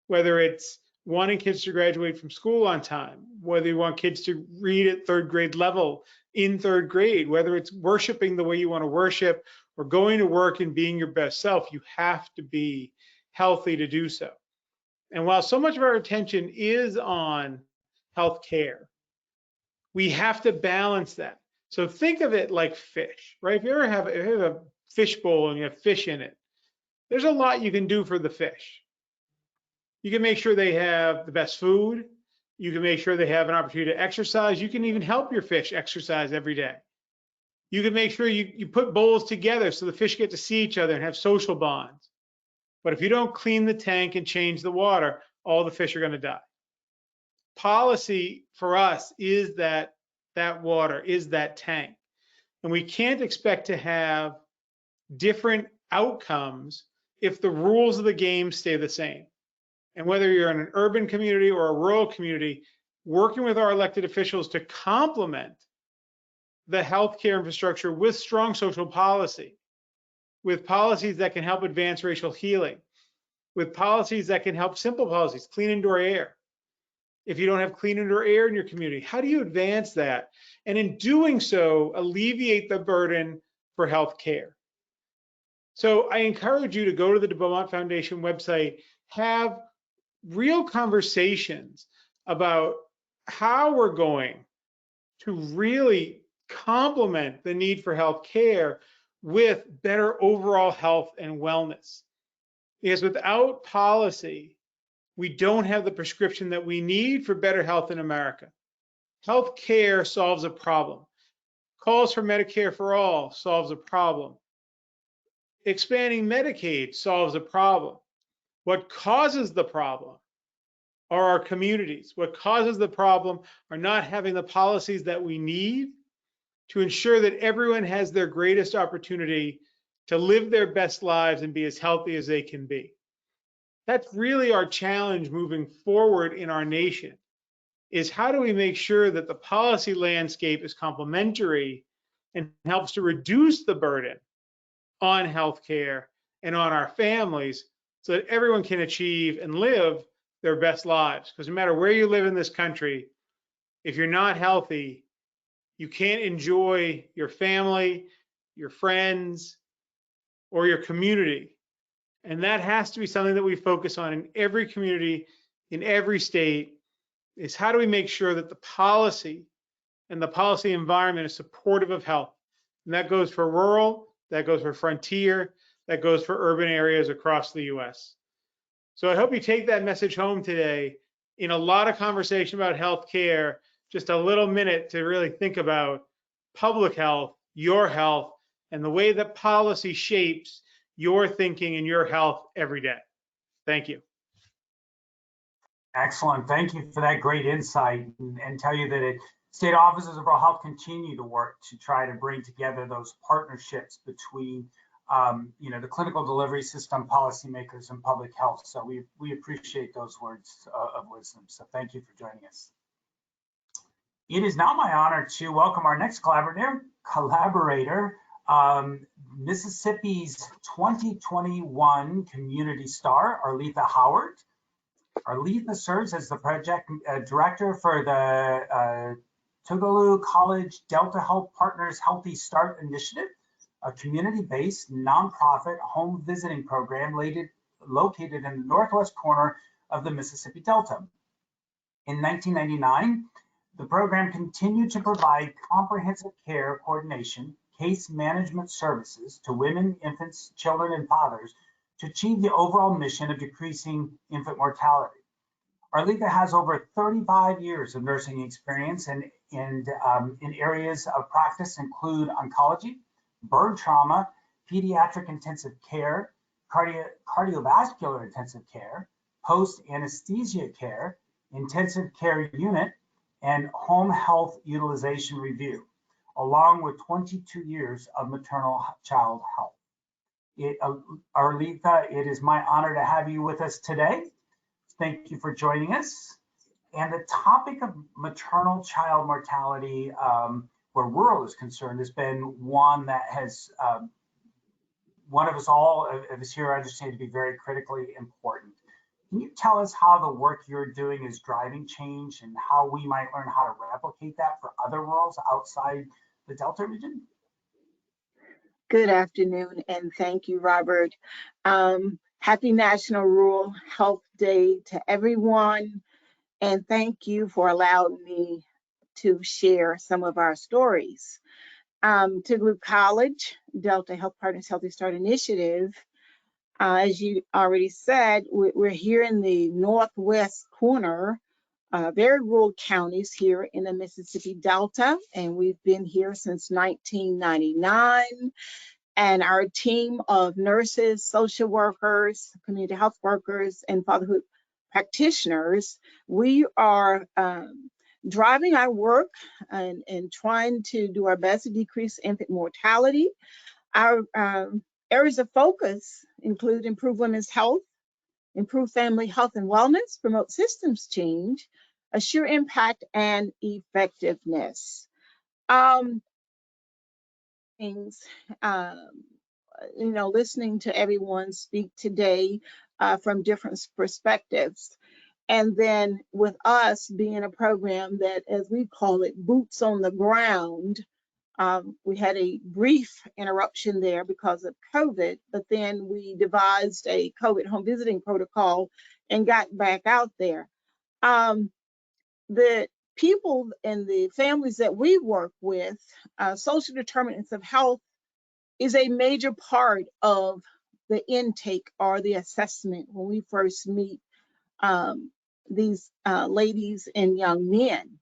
whether it's wanting kids to graduate from school on time, whether you want kids to read at third grade level in third grade, whether it's worshiping the way you want to worship or going to work and being your best self, you have to be healthy to do so. And while so much of our attention is on healthcare, we have to balance that. So think of it like fish, right? If you ever have a fish bowl and you have fish in it, there's a lot you can do for the fish. You can make sure they have the best food. You can make sure they have an opportunity to exercise. You can even help your fish exercise every day. You can make sure you put bowls together so the fish get to see each other and have social bonds. But if you don't clean the tank and change the water, all the fish are going to die. Policy for us is that water, is that tank. And we can't expect to have different outcomes if the rules of the game stay the same. And whether you're in an urban community or a rural community, working with our elected officials to complement the healthcare infrastructure with strong social policy, with policies that can help advance racial healing, with policies that can help simple policies, clean indoor air. If you don't have clean indoor air in your community, how do you advance that? And in doing so, alleviate the burden for healthcare. So I encourage you to go to the Beaumont Foundation website, have real conversations about how we're going to really complement the need for health care with better overall health and wellness. Because without policy, we don't have the prescription that we need for better health in America. Health care solves a problem. Calls for Medicare for all solves a problem. Expanding Medicaid solves a problem. What causes the problem are our communities. What causes the problem are not having the policies that we need to ensure that everyone has their greatest opportunity to live their best lives and be as healthy as they can be. That's really our challenge moving forward in our nation, is how do we make sure that the policy landscape is complementary and helps to reduce the burden on healthcare and on our families so that everyone can achieve and live their best lives. Because no matter where you live in this country, if you're not healthy, you can't enjoy your family, your friends, or your community. And that has to be something that we focus on in every community, in every state, is how do we make sure that the policy and the policy environment is supportive of health? And that goes for rural, that goes for frontier, that goes for urban areas across the US. So I hope you take that message home today. In a lot of conversation about healthcare, just a little minute to really think about public health, your health, and the way that policy shapes your thinking and your health every day. Thank you. Excellent. Thank you for that great insight, and tell you that state offices of rural health continue to work to try to bring together those partnerships between the clinical delivery system, policymakers, and public health. So we appreciate those words of wisdom. So thank you for joining us. It is now my honor to welcome our next collaborator, Mississippi's 2021 Community Star, Arletha Howard. Arletha serves as the project director for the Tougaloo College Delta Health Partners Healthy Start Initiative, a community-based nonprofit home visiting program located in the northwest corner of the Mississippi Delta. In 1999, the program continued to provide comprehensive care coordination, case management services to women, infants, children, and fathers to achieve the overall mission of decreasing infant mortality. Arletha has over 35 years of nursing experience in areas of practice include oncology, burn trauma, pediatric intensive care, cardiovascular intensive care, post-anesthesia care, intensive care unit, and home health utilization review, along with 22 years of maternal child health. Arletha, it is my honor to have you with us today. Thank you for joining us. And the topic of maternal child mortality, where rural is concerned, has been one that has, one of us here understand to be very critically important. Can you tell us how the work you're doing is driving change and how we might learn how to replicate that for other rurals outside the Delta region? Good afternoon, and thank you, Robert. Happy National Rural Health Day to everyone, and thank you for allowing me to share some of our stories. Tougaloo College Delta Health Partners Healthy Start Initiative, as you already said, we're here in the northwest corner, very rural counties here in the Mississippi Delta, and we've been here since 1999. And our team of nurses, social workers, community health workers, and fatherhood practitioners, we are driving our work and trying to do our best to decrease infant mortality. Our areas of focus include improve women's health, improve family health and wellness, promote systems change, assure impact and effectiveness. Listening to everyone speak today from different perspectives. And then with us being a program that, as we call it, boots on the ground, we had a brief interruption there because of COVID, but then we devised a COVID home visiting protocol and got back out there. The people and the families that we work with, social determinants of health is a major part of the intake or the assessment when we first meet these ladies and young men.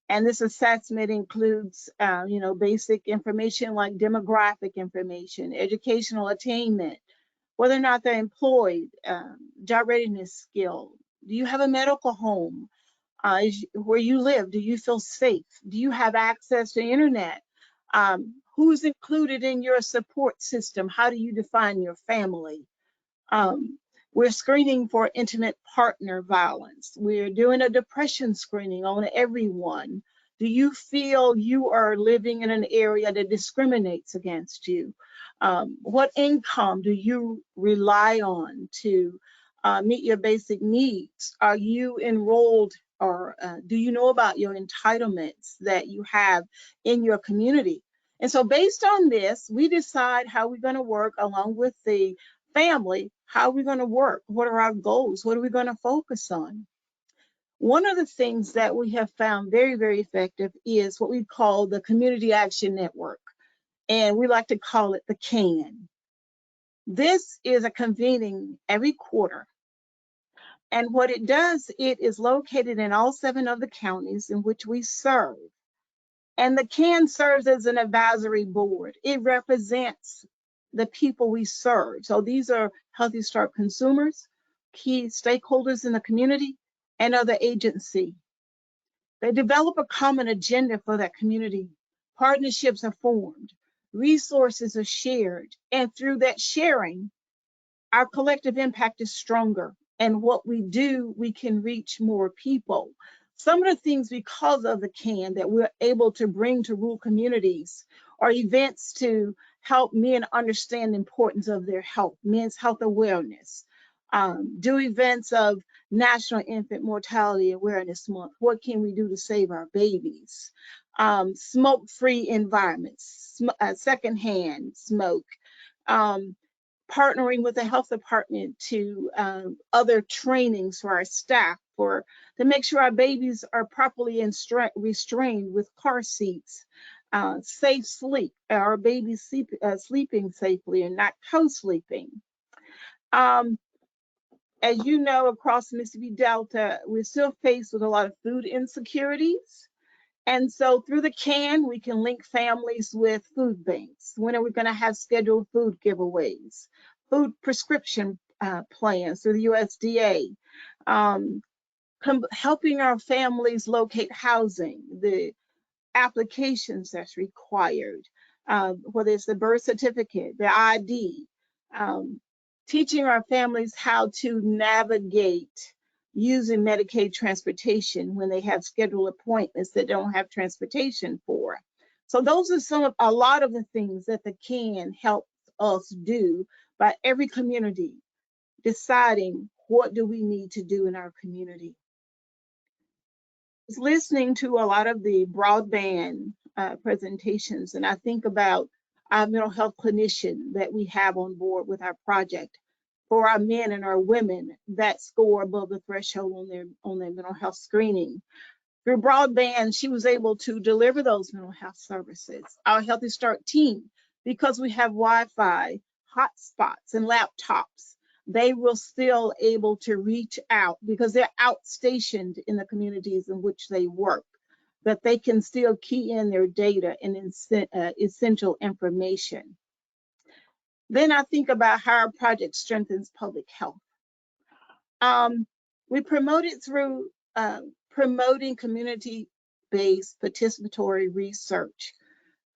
And this assessment includes, basic information like demographic information, educational attainment, whether or not they're employed, job readiness skill, Do you have a medical home? Where you live, do you feel safe? Do you have access to internet? Who's included in your support system? How do you define your family? We're screening for intimate partner violence. We're doing a depression screening on everyone. Do you feel you are living in an area that discriminates against you? What income do you rely on to meet your basic needs? Are you enrolled, or do you know about your entitlements that you have in your community? And so based on this, we decide how we're going to work along with the family. How are we going to work? What are our goals? What are we going to focus on? One of the things that we have found very, very effective is what we call the Community Action Network, and we like to call it the CAN. This is a convening every quarter, and what it does, it is located in all 7 of the counties in which we serve. And the CAN serves as an advisory board. It represents the people we serve. So these are Healthy Start consumers, key stakeholders in the community, and other agencies. They develop a common agenda for that community. Partnerships are formed, resources are shared, and through that sharing, our collective impact is stronger. And what we do, we can reach more people. Some of the things because of the CAN that we're able to bring to rural communities are events to help men understand the importance of their health, men's health awareness. Do events of National Infant Mortality Awareness Month. What can we do to save our babies? Smoke-free environments, secondhand smoke. Partnering with the health department to other trainings for our staff to make sure our babies are properly restrained with car seats, safe sleep, our babies sleeping safely and not co-sleeping. As you know, across the Mississippi Delta, we're still faced with a lot of food insecurities. And so through the CAN, we can link families with food banks. When are we going to have scheduled food giveaways? Food prescription plans through the USDA. Helping our families locate housing, the applications that's required, whether it's the birth certificate, the ID. Teaching our families how to navigate using Medicaid transportation when they have scheduled appointments that don't have transportation for. So those are a lot of the things that the CAN helps us do by every community deciding what do we need to do in our community. I was listening to a lot of the broadband presentations, and I think about our mental health clinician that we have on board with our project for our men and our women that score above the threshold on their mental health screening. Through broadband, she was able to deliver those mental health services. Our Healthy Start team, because we have Wi-Fi, hotspots, and laptops, they will still able to reach out because they're outstationed in the communities in which they work, that they can still key in their data and essential information. Then I think about how our project strengthens public health. We promote it through promoting community-based participatory research.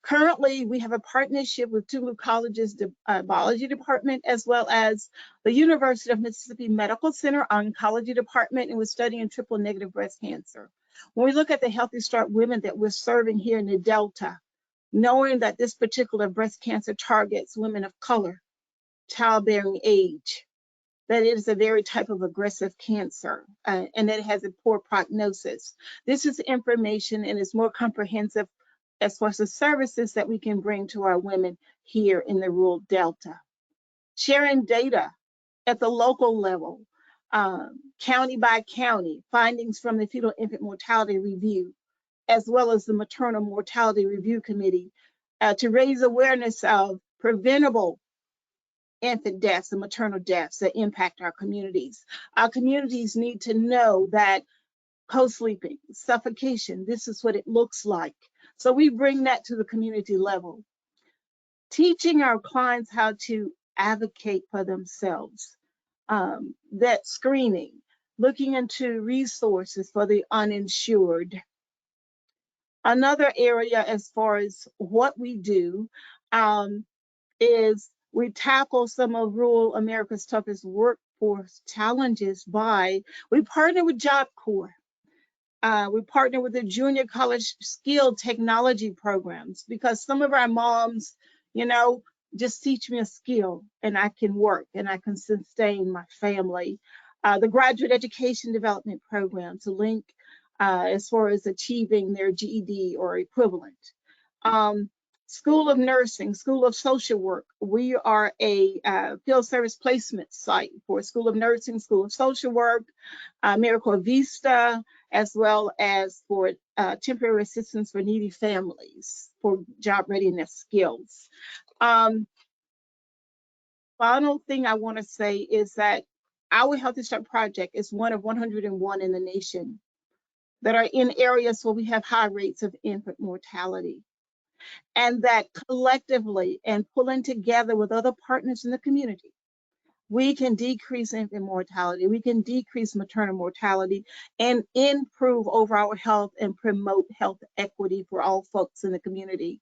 Currently, we have a partnership with Tulu College's biology department, as well as the University of Mississippi Medical Center Oncology Department, and we're studying triple-negative breast cancer. When we look at the Healthy Start women that we're serving here in the Delta, knowing that this particular breast cancer targets women of color, childbearing age, that it is a very type of aggressive cancer and that it has a poor prognosis. This is information and is more comprehensive as far as the services that we can bring to our women here in the rural Delta. Sharing data at the local level, county by county, findings from the Fetal Infant Mortality Review, as well as the Maternal Mortality Review Committee, to raise awareness of preventable infant deaths and maternal deaths that impact our communities. Our communities need to know that co-sleeping, suffocation, this is what it looks like. So we bring that to the community level. Teaching our clients how to advocate for themselves, that screening, looking into resources for the uninsured. Another area as far as what we do is we tackle some of rural America's toughest workforce challenges by, we partner with Job Corps. We partner with the junior college skilled technology programs because some of our moms, you know, just teach me a skill and I can work and I can sustain my family. The graduate education development program to link as far as achieving their GED or equivalent. School of Nursing, School of Social Work. We are a field service placement site for School of Nursing, School of Social Work, Miracle Vista, as well as for temporary assistance for needy families for job readiness skills. Final thing I want to say is that our Healthy Start project is one of 101 in the nation that are in areas where we have high rates of infant mortality. And that collectively and pulling together with other partners in the community, we can decrease infant mortality, we can decrease maternal mortality, and improve overall health and promote health equity for all folks in the community.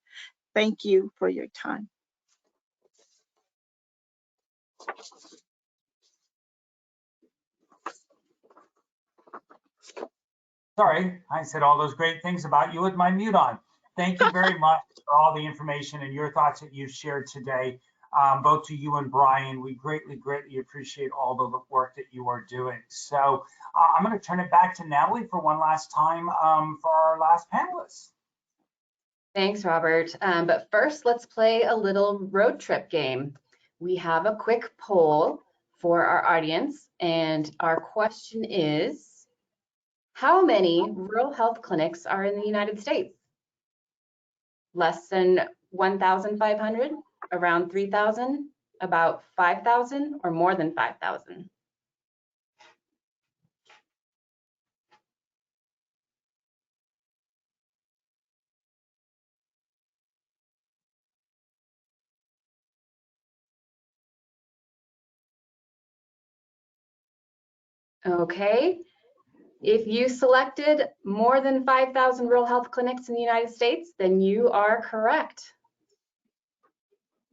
Thank you for your time. Sorry, I said all those great things about you with my mute on. Thank you very much for all the information and your thoughts that you've shared today, both to you and Brian. We greatly, greatly appreciate all the work that you are doing. So I'm going to turn it back to Natalie for one last time for our last panelist. Thanks, Robert. But first, let's play a little road trip game. We have a quick poll for our audience, and our question is, how many rural health clinics are in the United States? Less than 1,500, around 3,000, about 5,000, or more than 5,000? Okay. If you selected more than 5,000 rural health clinics in the United States, then you are correct.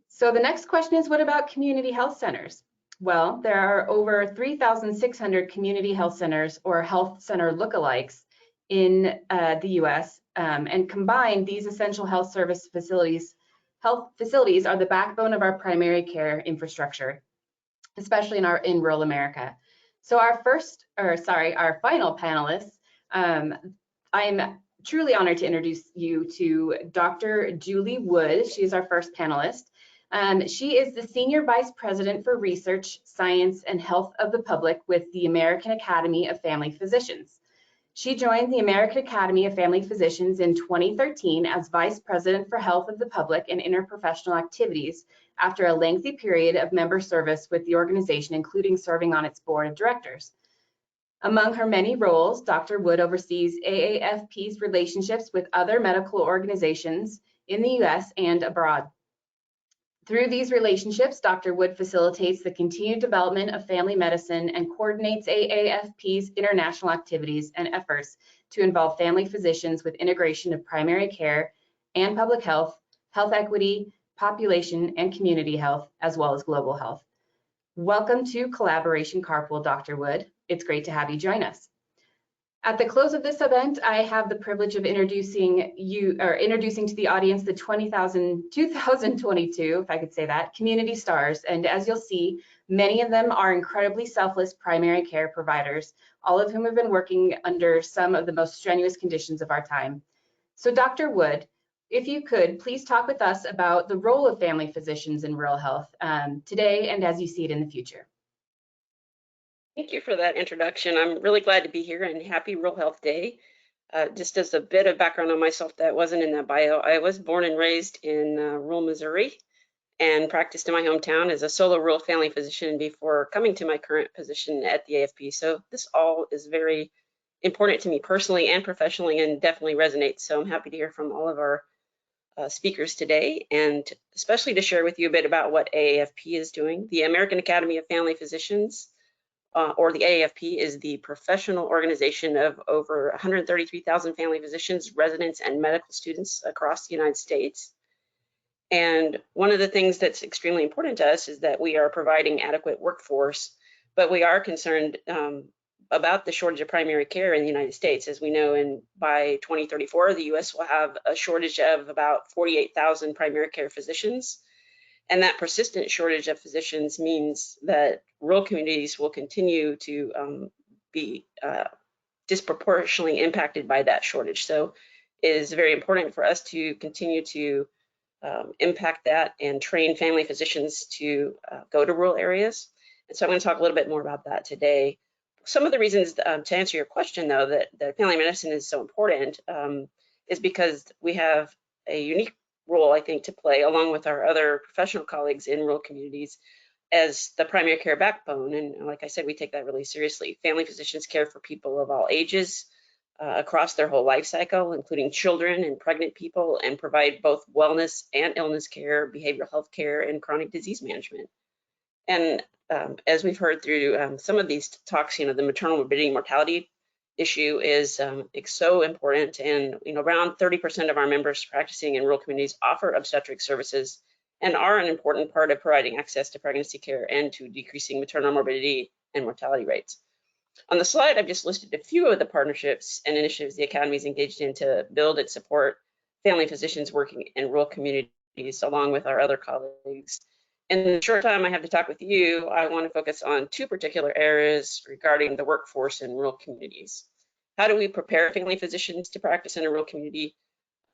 So the next question is, what about community health centers? Well, there are over 3,600 community health centers or health center lookalikes in the US, and combined, these essential health service facilities, are the backbone of our primary care infrastructure, especially in rural America. So our final panelist, I'm truly honored to introduce you to Dr. Julie Wood. She's our first panelist. She is the Senior Vice President for Research, Science, and Health of the Public with the American Academy of Family Physicians. She joined the American Academy of Family Physicians in 2013 as Vice President for Health of the Public and Interprofessional Activities after a lengthy period of member service with the organization, including serving on its board of directors. Among her many roles, Dr. Wood oversees AAFP's relationships with other medical organizations in the US and abroad. Through these relationships, Dr. Wood facilitates the continued development of family medicine and coordinates AAFP's international activities and efforts to involve family physicians with integration of primary care and public health, health equity, population and community health, as well as global health. Welcome to Collaboration Carpool, Dr. Wood. It's great to have you join us. At the close of this event, I have the privilege of introducing to the audience the 2022, if I could say that, Community Stars. And as you'll see, many of them are incredibly selfless primary care providers, all of whom have been working under some of the most strenuous conditions of our time. So Dr. Wood, if you could, please talk with us about the role of family physicians in rural health today and as you see it in the future. Thank you for that introduction. I'm really glad to be here and happy Rural Health Day. Just as a bit of background on myself that wasn't in that bio, I was born and raised in rural Missouri and practiced in my hometown as a solo rural family physician before coming to my current position at the AFP. So this all is very important to me personally and professionally and definitely resonates. So I'm happy to hear from all of our speakers today, and especially to share with you a bit about what AAFP is doing. The American Academy of Family Physicians or the AAFP, is the professional organization of over 133,000 family physicians, residents, and medical students across the United States. And one of the things that's extremely important to us is that we are providing adequate workforce, but we are concerned about the shortage of primary care in the United States. As we know, by 2034, the US will have a shortage of about 48,000 primary care physicians. And that persistent shortage of physicians means that rural communities will continue to be disproportionately impacted by that shortage. So it is very important for us to continue to impact that and train family physicians to go to rural areas. And so I'm going to talk a little bit more about that today. Some of the reasons to answer your question, though, that family medicine is so important is because we have a unique role, I think, to play along with our other professional colleagues in rural communities as the primary care backbone. And like I said, we take that really seriously. Family physicians care for people of all ages across their whole life cycle, including children and pregnant people, and provide both wellness and illness care, behavioral health care, and chronic disease management. And as we've heard through some of these talks, the maternal morbidity and mortality issue is so important. And around 30% of our members practicing in rural communities offer obstetric services and are an important part of providing access to pregnancy care and to decreasing maternal morbidity and mortality rates. On the slide, I've just listed a few of the partnerships and initiatives the Academy is engaged in to build and support family physicians working in rural communities, along with our other colleagues. In the short time I have to talk with you, I want to focus on two particular areas regarding the workforce in rural communities. How do we prepare family physicians to practice in a rural community?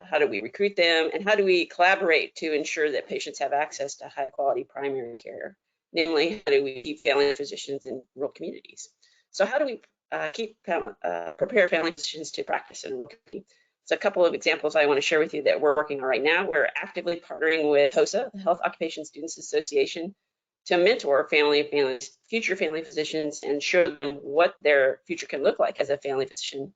How do we recruit them? And how do we collaborate to ensure that patients have access to high quality primary care? Namely, how do we keep family physicians in rural communities? So how do we prepare family physicians to practice in a rural community? So a couple of examples I want to share with you that we're working on right now. We're actively partnering with HOSA, the Health Occupation Students Association, to mentor future family physicians and show them what their future can look like as a family physician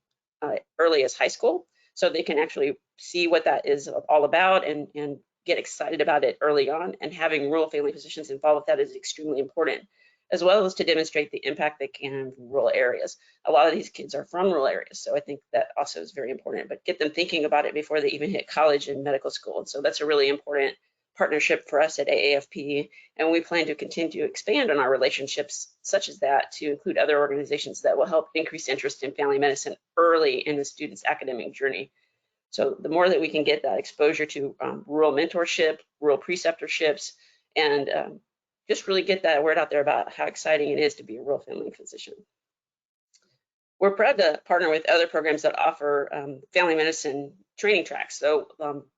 early as high school, so they can actually see what that is all about and get excited about it early on. And having rural family physicians involved with that is extremely important, as well as to demonstrate the impact they can in rural areas. A lot of these kids are from rural areas, so I think that also is very important, but get them thinking about it before they even hit college and medical school. And so that's a really important partnership for us at AAFP, and we plan to continue to expand on our relationships such as that to include other organizations that will help increase interest in family medicine early in the student's academic journey. So the more that we can get that exposure to rural mentorship, rural preceptorships, and just really get that word out there about how exciting it is to be a rural family physician. We're proud to partner with other programs that offer family medicine training tracks. So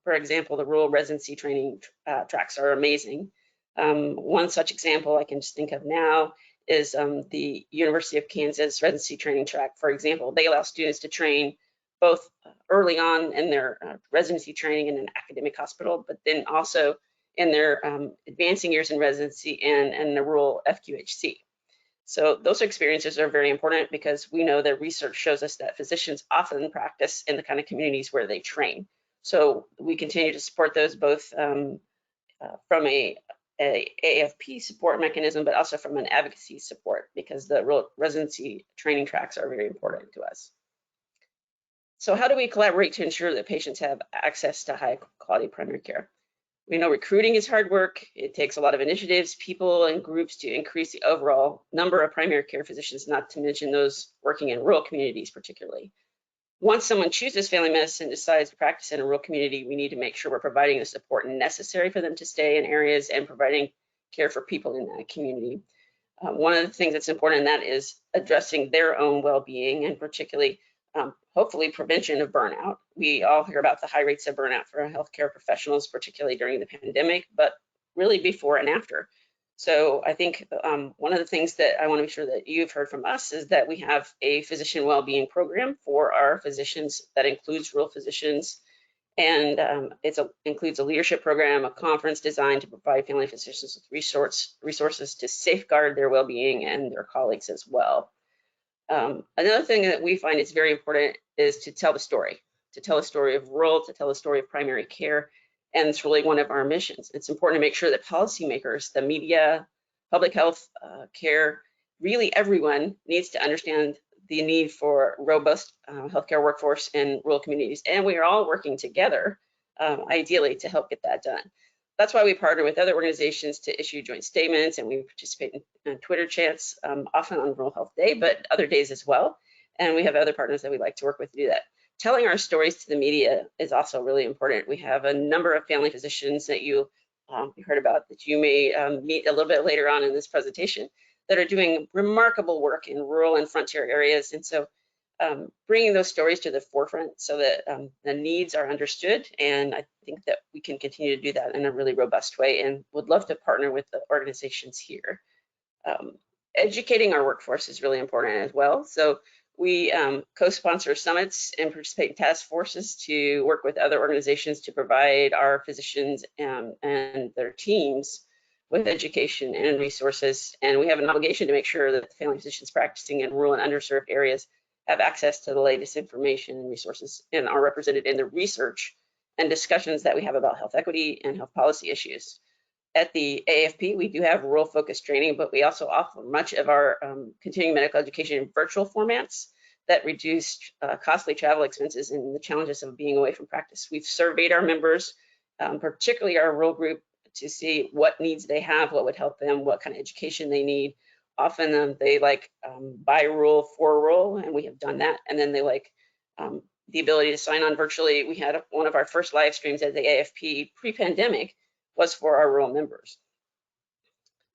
for example, the rural residency training tracks are amazing. One such example I can just think of now is the University of Kansas residency training track. For example, they allow students to train both early on in their residency training in an academic hospital, but then also in their advancing years in residency and the rural FQHC. So those experiences are very important because we know that research shows us that physicians often practice in the kind of communities where they train. So we continue to support those both from a AFP support mechanism, but also from an advocacy support, because the rural residency training tracks are very important to us. So how do we collaborate to ensure that patients have access to high quality primary care? We know recruiting is hard work. It takes a lot of initiatives, people, and groups to increase the overall number of primary care physicians, not to mention those working in rural communities particularly. Once someone chooses family medicine and decides to practice in a rural community, we need to make sure we're providing the support necessary for them to stay in areas and providing care for people in that community. One of the things that's important in that is addressing their own well-being, and particularly hopefully prevention of burnout. We all hear about the high rates of burnout for healthcare professionals, particularly during the pandemic, but really before and after. So I think one of the things that I want to be sure that you've heard from us is that we have a physician well-being program for our physicians that includes rural physicians, and it includes a leadership program, a conference designed to provide family physicians with resources to safeguard their well-being and their colleagues as well. Another thing that we find is very important is to tell the story of rural, to tell the story of primary care, and it's really one of our missions. It's important to make sure that policymakers, the media, public health care really everyone needs to understand the need for robust healthcare workforce in rural communities, and we are all working together, ideally, to help get that done. That's why we partner with other organizations to issue joint statements, and we participate in Twitter chats, often on Rural Health Day, but other days as well. And we have other partners that we like to work with to do that. Telling our stories to the media is also really important. We have a number of family physicians that you heard about, that you may meet a little bit later on in this presentation, that are doing remarkable work in rural and frontier areas. And so bringing those stories to the forefront so that the needs are understood. And I think that we can continue to do that in a really robust way, and would love to partner with the organizations here. Educating our workforce is really important as well. So we co-sponsor summits and participate in task forces to work with other organizations to provide our physicians and their teams with education and resources. And we have an obligation to make sure that the family physicians practicing in rural and underserved areas have access to the latest information and resources, and are represented in the research and discussions that we have about health equity and health policy issues. At the AFP, we do have rural focused training, but we also offer much of our continuing medical education in virtual formats that reduce costly travel expenses and the challenges of being away from practice. We've surveyed our members, particularly our rural group, to see what needs they have, what would help them, what kind of education they need. Often they like by rural for rural, and we have done that. And then they like the ability to sign on virtually. We had one of our first live streams at the AFP pre-pandemic was for our rural members.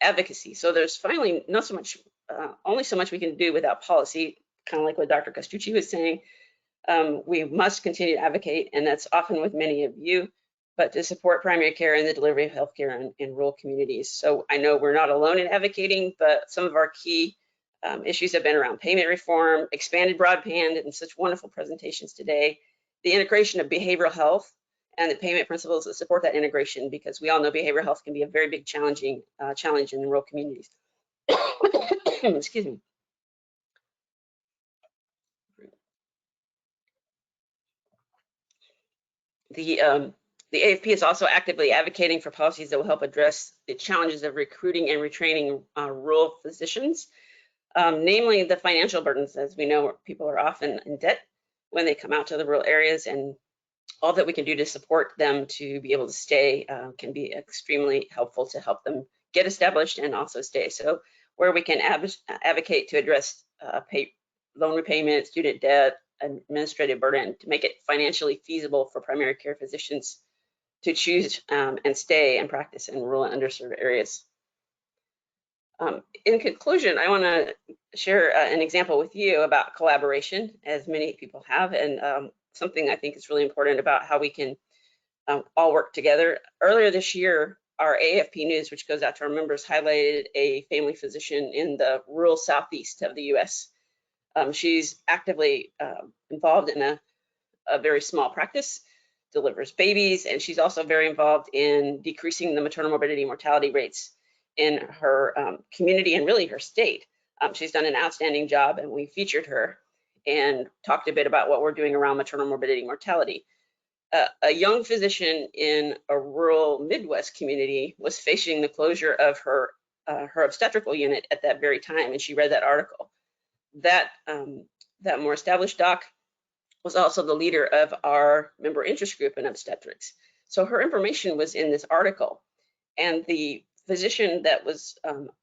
Advocacy. So there's finally not so much, only so much we can do without policy, kind of like what Dr. Castucci was saying. We must continue to advocate, and that's often with many of you, but to support primary care and the delivery of healthcare in rural communities. So I know we're not alone in advocating, but some of our key issues have been around payment reform, expanded broadband, and such wonderful presentations today, the integration of behavioral health, and the payment principles that support that integration, because we all know behavioral health can be a very big challenge in the rural communities. Excuse me. The AFP is also actively advocating for policies that will help address the challenges of recruiting and retraining rural physicians, namely the financial burdens. As we know, people are often in debt when they come out to the rural areas, and all that we can do to support them to be able to stay can be extremely helpful to help them get established and also stay. So where we can advocate to address loan repayment, student debt, administrative burden, to make it financially feasible for primary care physicians to choose and stay and practice in rural and underserved areas. In conclusion, I want to share an example with you about collaboration, as many people have, and something I think is really important about how we can all work together. Earlier this year, our AFP News, which goes out to our members, highlighted a family physician in the rural southeast of the US. She's actively involved in a very small practice, delivers babies, and she's also very involved in decreasing the maternal morbidity and mortality rates in her community and really her state. She's done an outstanding job, and we featured her and talked a bit about what we're doing around maternal morbidity and mortality. A young physician in a rural Midwest community was facing the closure of her obstetrical unit at that very time, and she read that article. That more established doc was also the leader of our member interest group in obstetrics. So her information was in this article, and the physician that was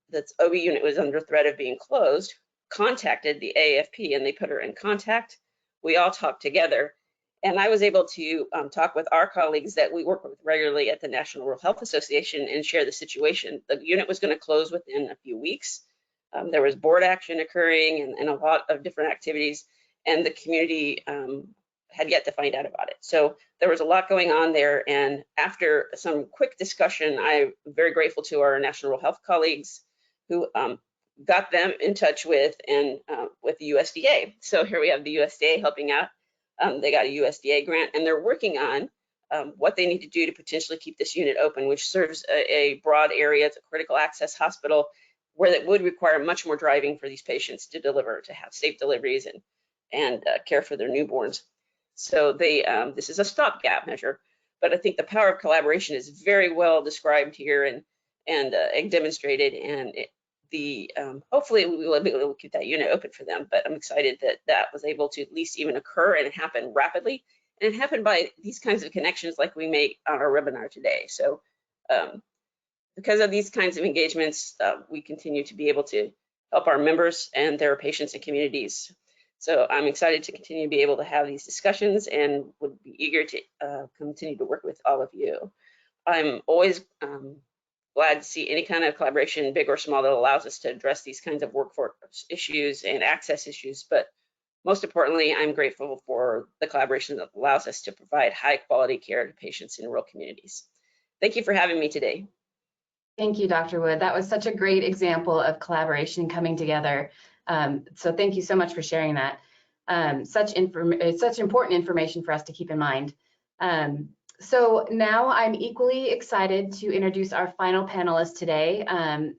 that's OB unit was under threat of being closed contacted the AFP, and they put her in contact. We all talked together, and I was able to talk with our colleagues that we work with regularly at the National Rural Health Association and share the situation. The unit was going to close within a few weeks. There was board action occurring and a lot of different activities, and the community had yet to find out about it. So there was a lot going on there, and after some quick discussion, I'm very grateful to our National Rural Health colleagues who got them in touch with with the USDA. So here we have the USDA helping out. They got a USDA grant, and they're working on what they need to do to potentially keep this unit open, which serves a broad area. It's a critical access hospital where that would require much more driving for these patients to deliver, to have safe deliveries and care for their newborns. So this is a stopgap measure, but I think the power of collaboration is very well described here and demonstrated, and hopefully we will be able to keep that unit open for them, but I'm excited that that was able to at least even occur and happen rapidly. And it happened by these kinds of connections like we make on our webinar today. So because of these kinds of engagements, we continue to be able to help our members and their patients and communities. So I'm excited to continue to be able to have these discussions and would be eager to continue to work with all of you. I'm always glad to see any kind of collaboration, big or small, that allows us to address these kinds of workforce issues and access issues. But most importantly, I'm grateful for the collaboration that allows us to provide high quality care to patients in rural communities. Thank you for having me today. Thank you, Dr. Wood. That was such a great example of collaboration coming together. So thank you so much for sharing that. Such important information for us to keep in mind. So now I'm equally excited to introduce our final panelist today.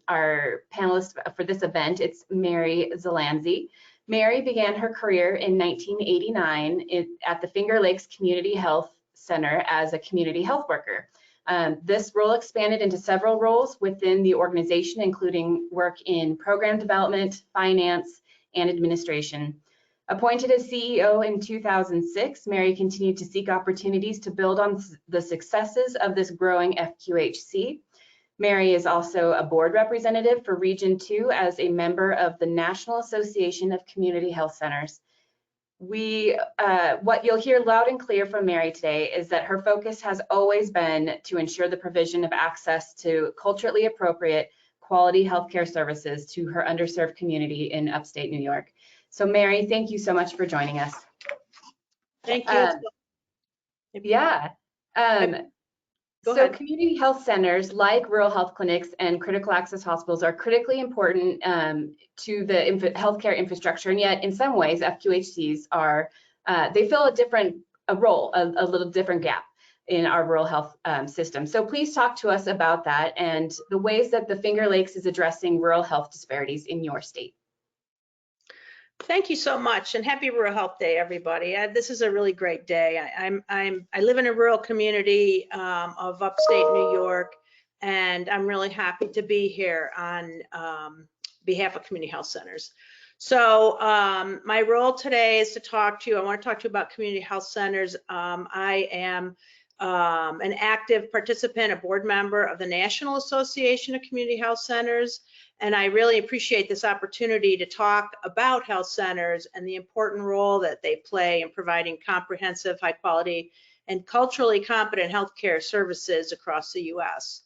Our panelist for this event, it's Mary Zalanzi. Mary began her career in 1989 at the Finger Lakes Community Health Center as a community health worker. This role expanded into several roles within the organization, including work in program development, finance, and administration. Appointed as CEO in 2006, Mary continued to seek opportunities to build on the successes of this growing FQHC. Mary is also a board representative for Region 2 as a member of the National Association of Community Health Centers. What you'll hear loud and clear from Mary today is that her focus has always been to ensure the provision of access to culturally appropriate quality healthcare services to her underserved community in upstate New York. So Mary, thank you so much for joining us. Thank you. Yeah. So community health centers, like rural health clinics and critical access hospitals, are critically important to the healthcare infrastructure, and yet in some ways FQHCs are, they fill a role, a little different gap in our rural health system. So please talk to us about that and the ways that the Finger Lakes is addressing rural health disparities in your state. Thank you so much, and happy Rural Health Day, everybody. This is a really great day. I live in a rural community of upstate New York, and I'm really happy to be here on behalf of community health centers. So my role today is to talk to you. I want to talk to you about community health centers. I am an active participant, a board member of the National Association of Community Health Centers. And I really appreciate this opportunity to talk about health centers and the important role that they play in providing comprehensive, high quality, and culturally competent healthcare services across the U.S.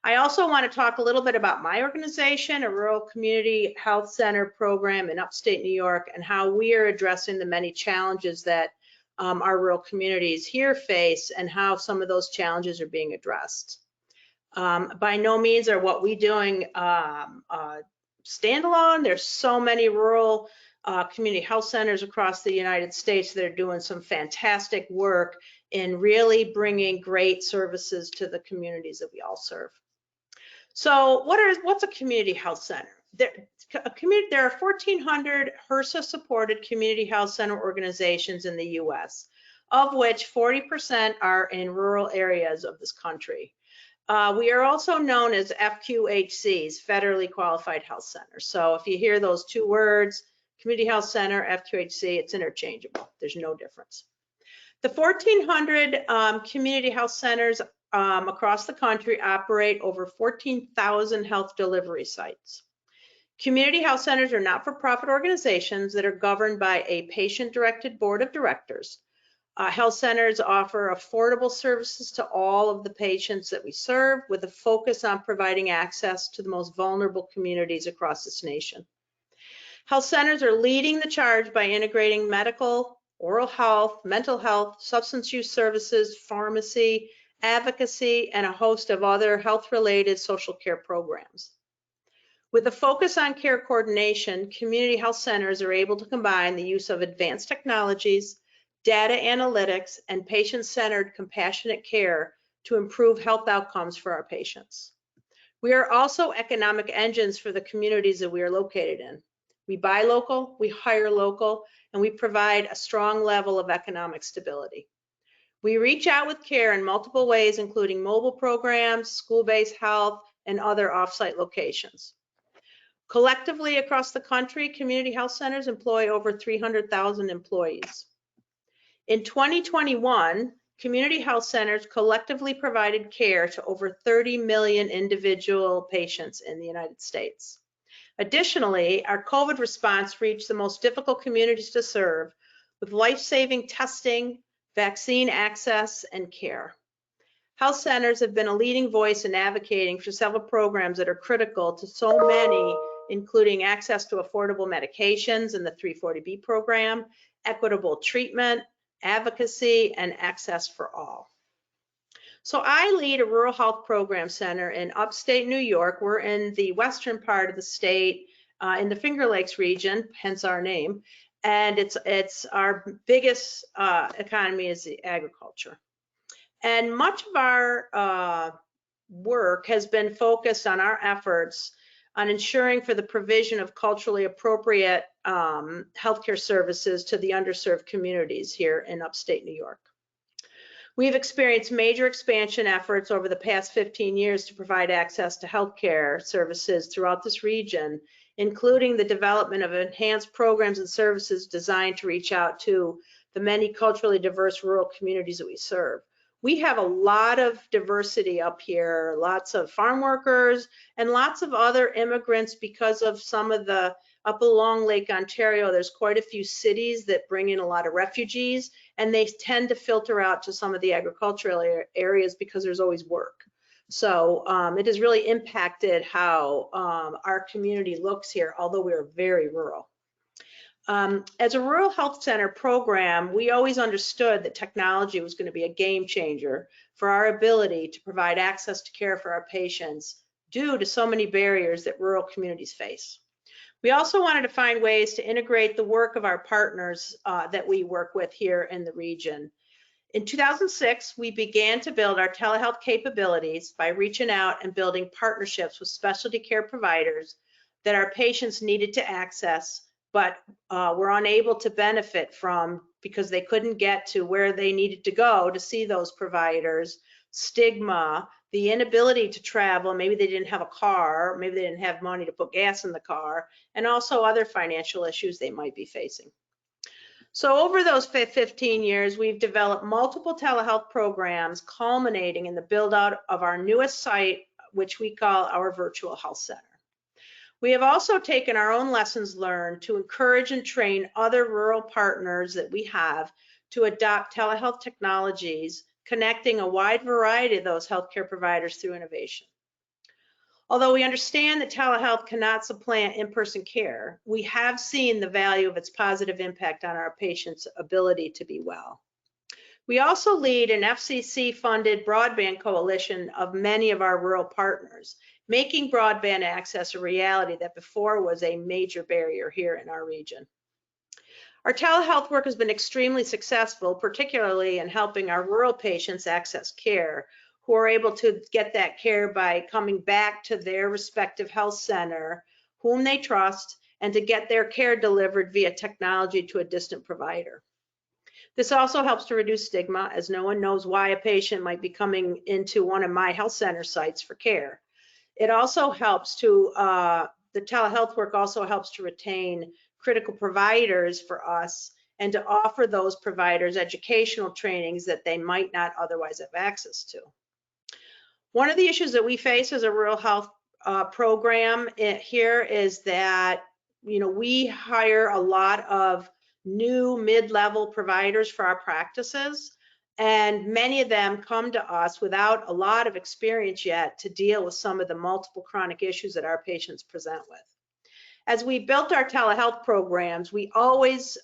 I also want to talk a little bit about my organization, a rural community health center program in upstate New York, and how we are addressing the many challenges that our rural communities here face and how some of those challenges are being addressed. By no means are what we're doing standalone. There's so many rural community health centers across the United States that are doing some fantastic work in really bringing great services to the communities that we all serve. So what's a community health center? There are 1,400 HRSA-supported community health center organizations in the U.S., of which 40% are in rural areas of this country. We are also known as FQHCs, Federally Qualified Health Centers. So if you hear those two words, Community Health Center, FQHC, it's interchangeable. There's no difference. The 1,400 community health centers across the country operate over 14,000 health delivery sites. Community health centers are not-for-profit organizations that are governed by a patient-directed board of directors. Health centers offer affordable services to all of the patients that we serve, with a focus on providing access to the most vulnerable communities across this nation. Health centers are leading the charge by integrating medical, oral health, mental health, substance use services, pharmacy, advocacy, and a host of other health-related social care programs. With a focus on care coordination, community health centers are able to combine the use of advanced technologies, data analytics, and patient-centered compassionate care to improve health outcomes for our patients. We are also economic engines for the communities that we are located in. We buy local, we hire local, and we provide a strong level of economic stability. We reach out with care in multiple ways, including mobile programs, school-based health, and other off-site locations. Collectively across the country, community health centers employ over 300,000 employees. In 2021, community health centers collectively provided care to over 30 million individual patients in the United States. Additionally, our COVID response reached the most difficult communities to serve with life-saving testing, vaccine access, and care. Health centers have been a leading voice in advocating for several programs that are critical to so many, including access to affordable medications in the 340B program, equitable treatment, advocacy, and access for all. So I lead a rural health program center in upstate New York. We're in the western part of the state, in the Finger Lakes region, hence our name. And it's our biggest economy is the agriculture. And much of our work has been focused on our efforts on ensuring for the provision of culturally appropriate healthcare services to the underserved communities here in upstate New York. We've experienced major expansion efforts over the past 15 years to provide access to healthcare services throughout this region, including the development of enhanced programs and services designed to reach out to the many culturally diverse rural communities that we serve. We have a lot of diversity up here, lots of farm workers and lots of other immigrants because of some of the, up along Lake Ontario, there's quite a few cities that bring in a lot of refugees, and they tend to filter out to some of the agricultural areas because there's always work. So it has really impacted how our community looks here, although we are very rural. As a rural health center program, we always understood that technology was going to be a game changer for our ability to provide access to care for our patients due to so many barriers that rural communities face. We also wanted to find ways to integrate the work of our partners that we work with here in the region. In 2006, we began to build our telehealth capabilities by reaching out and building partnerships with specialty care providers that our patients needed to access but were unable to benefit from because they couldn't get to where they needed to go to see those providers, stigma, the inability to travel, maybe they didn't have a car, maybe they didn't have money to put gas in the car, and also other financial issues they might be facing. So over those 15 years, we've developed multiple telehealth programs culminating in the build out of our newest site, which we call our virtual health center. We have also taken our own lessons learned to encourage and train other rural partners that we have to adopt telehealth technologies, connecting a wide variety of those healthcare providers through innovation. Although we understand that telehealth cannot supplant in-person care, we have seen the value of its positive impact on our patients' ability to be well. We also lead an FCC-funded broadband coalition of many of our rural partners, making broadband access a reality that before was a major barrier here in our region. Our telehealth work has been extremely successful, particularly in helping our rural patients access care, who are able to get that care by coming back to their respective health center, whom they trust, and to get their care delivered via technology to a distant provider. This also helps to reduce stigma, as no one knows why a patient might be coming into one of my health center sites for care. It also helps to, the telehealth work also helps to retain critical providers for us and to offer those providers educational trainings that they might not otherwise have access to. One of the issues that we face as a rural health program here is that, we hire a lot of new mid-level providers for our practices, and many of them come to us without a lot of experience yet to deal with some of the multiple chronic issues that our patients present with. As we built our telehealth programs, we always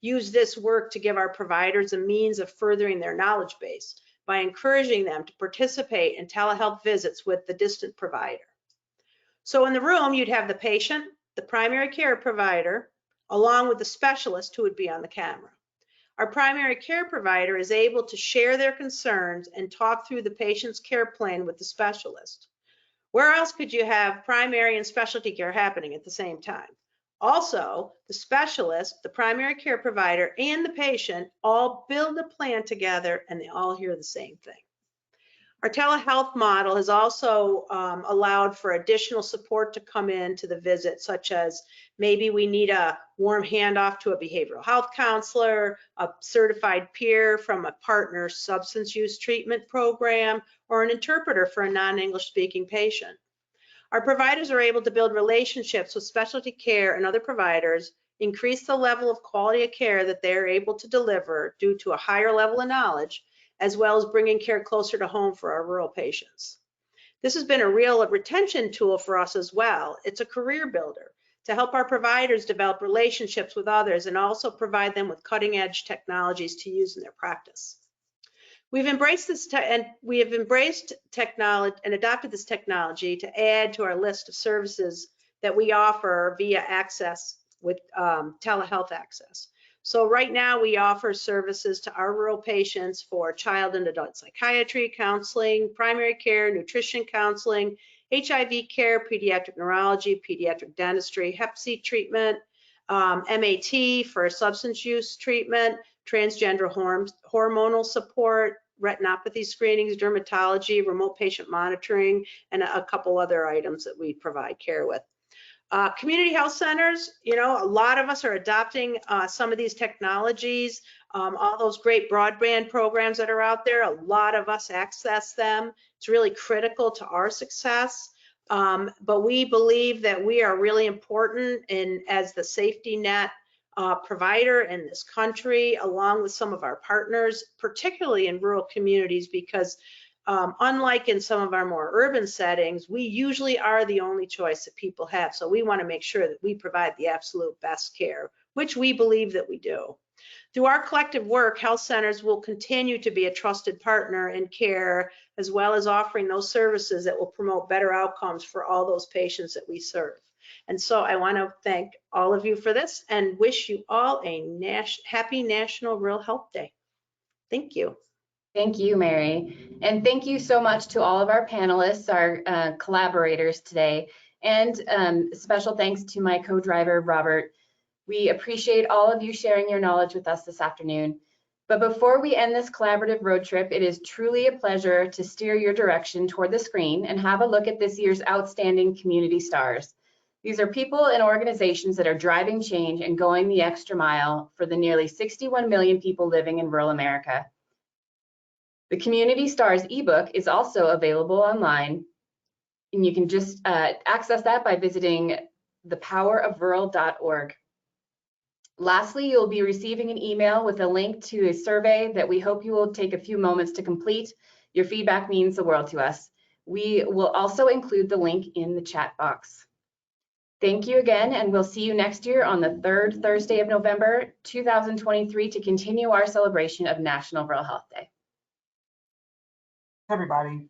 use this work to give our providers a means of furthering their knowledge base by encouraging them to participate in telehealth visits with the distant provider. So in the room, you'd have the patient, the primary care provider, along with the specialist who would be on the camera. Our primary care provider is able to share their concerns and talk through the patient's care plan with the specialist. Where else could you have primary and specialty care happening at the same time? Also, the specialist, the primary care provider, and the patient all build a plan together, and they all hear the same thing. Our telehealth model has also allowed for additional support to come in to the visit, such as maybe we need a warm handoff to a behavioral health counselor, a certified peer from a partner substance use treatment program, or an interpreter for a non-English speaking patient. Our providers are able to build relationships with specialty care and other providers, increase the level of quality of care that they're able to deliver due to a higher level of knowledge, as well as bringing care closer to home for our rural patients. This has been a real retention tool for us as well. It's a career builder to help our providers develop relationships with others and also provide them with cutting-edge technologies to use in their practice. We've embraced this we have embraced technology and adopted this technology to add to our list of services that we offer via access with telehealth access. So right now we offer services to our rural patients for child and adult psychiatry, counseling, primary care, nutrition counseling, HIV care, pediatric neurology, pediatric dentistry, Hep C treatment, MAT for substance use treatment, transgender hormonal support, retinopathy screenings, dermatology, remote patient monitoring, and a couple other items that we provide care with. Community health centers, you know, a lot of us are adopting some of these technologies, all those great broadband programs that are out there, a lot of us access them. It's really critical to our success. But we believe that we are really important as the safety net provider in this country, along with some of our partners, particularly in rural communities, because unlike in some of our more urban settings, we usually are the only choice that people have. So we want to make sure that we provide the absolute best care, which we believe that we do. Through our collective work, health centers will continue to be a trusted partner in care, as well as offering those services that will promote better outcomes for all those patients that we serve. And so I want to thank all of you for this and wish you all a happy National Rural Health Day. Thank you. Thank you, Mary. And thank you so much to all of our panelists, our collaborators today. And special thanks to my co-driver, Robert. We appreciate all of you sharing your knowledge with us this afternoon. But before we end this collaborative road trip, it is truly a pleasure to steer your direction toward the screen and have a look at this year's outstanding community stars. These are people and organizations that are driving change and going the extra mile for the nearly 61 million people living in rural America. The Community Stars ebook is also available online, and you can just access that by visiting thepowerofrural.org. Lastly, you'll be receiving an email with a link to a survey that we hope you will take a few moments to complete. Your feedback means the world to us. We will also include the link in the chat box. Thank you again, and we'll see you next year on the third Thursday of November, 2023, to continue our celebration of National Rural Health Day. Everybody.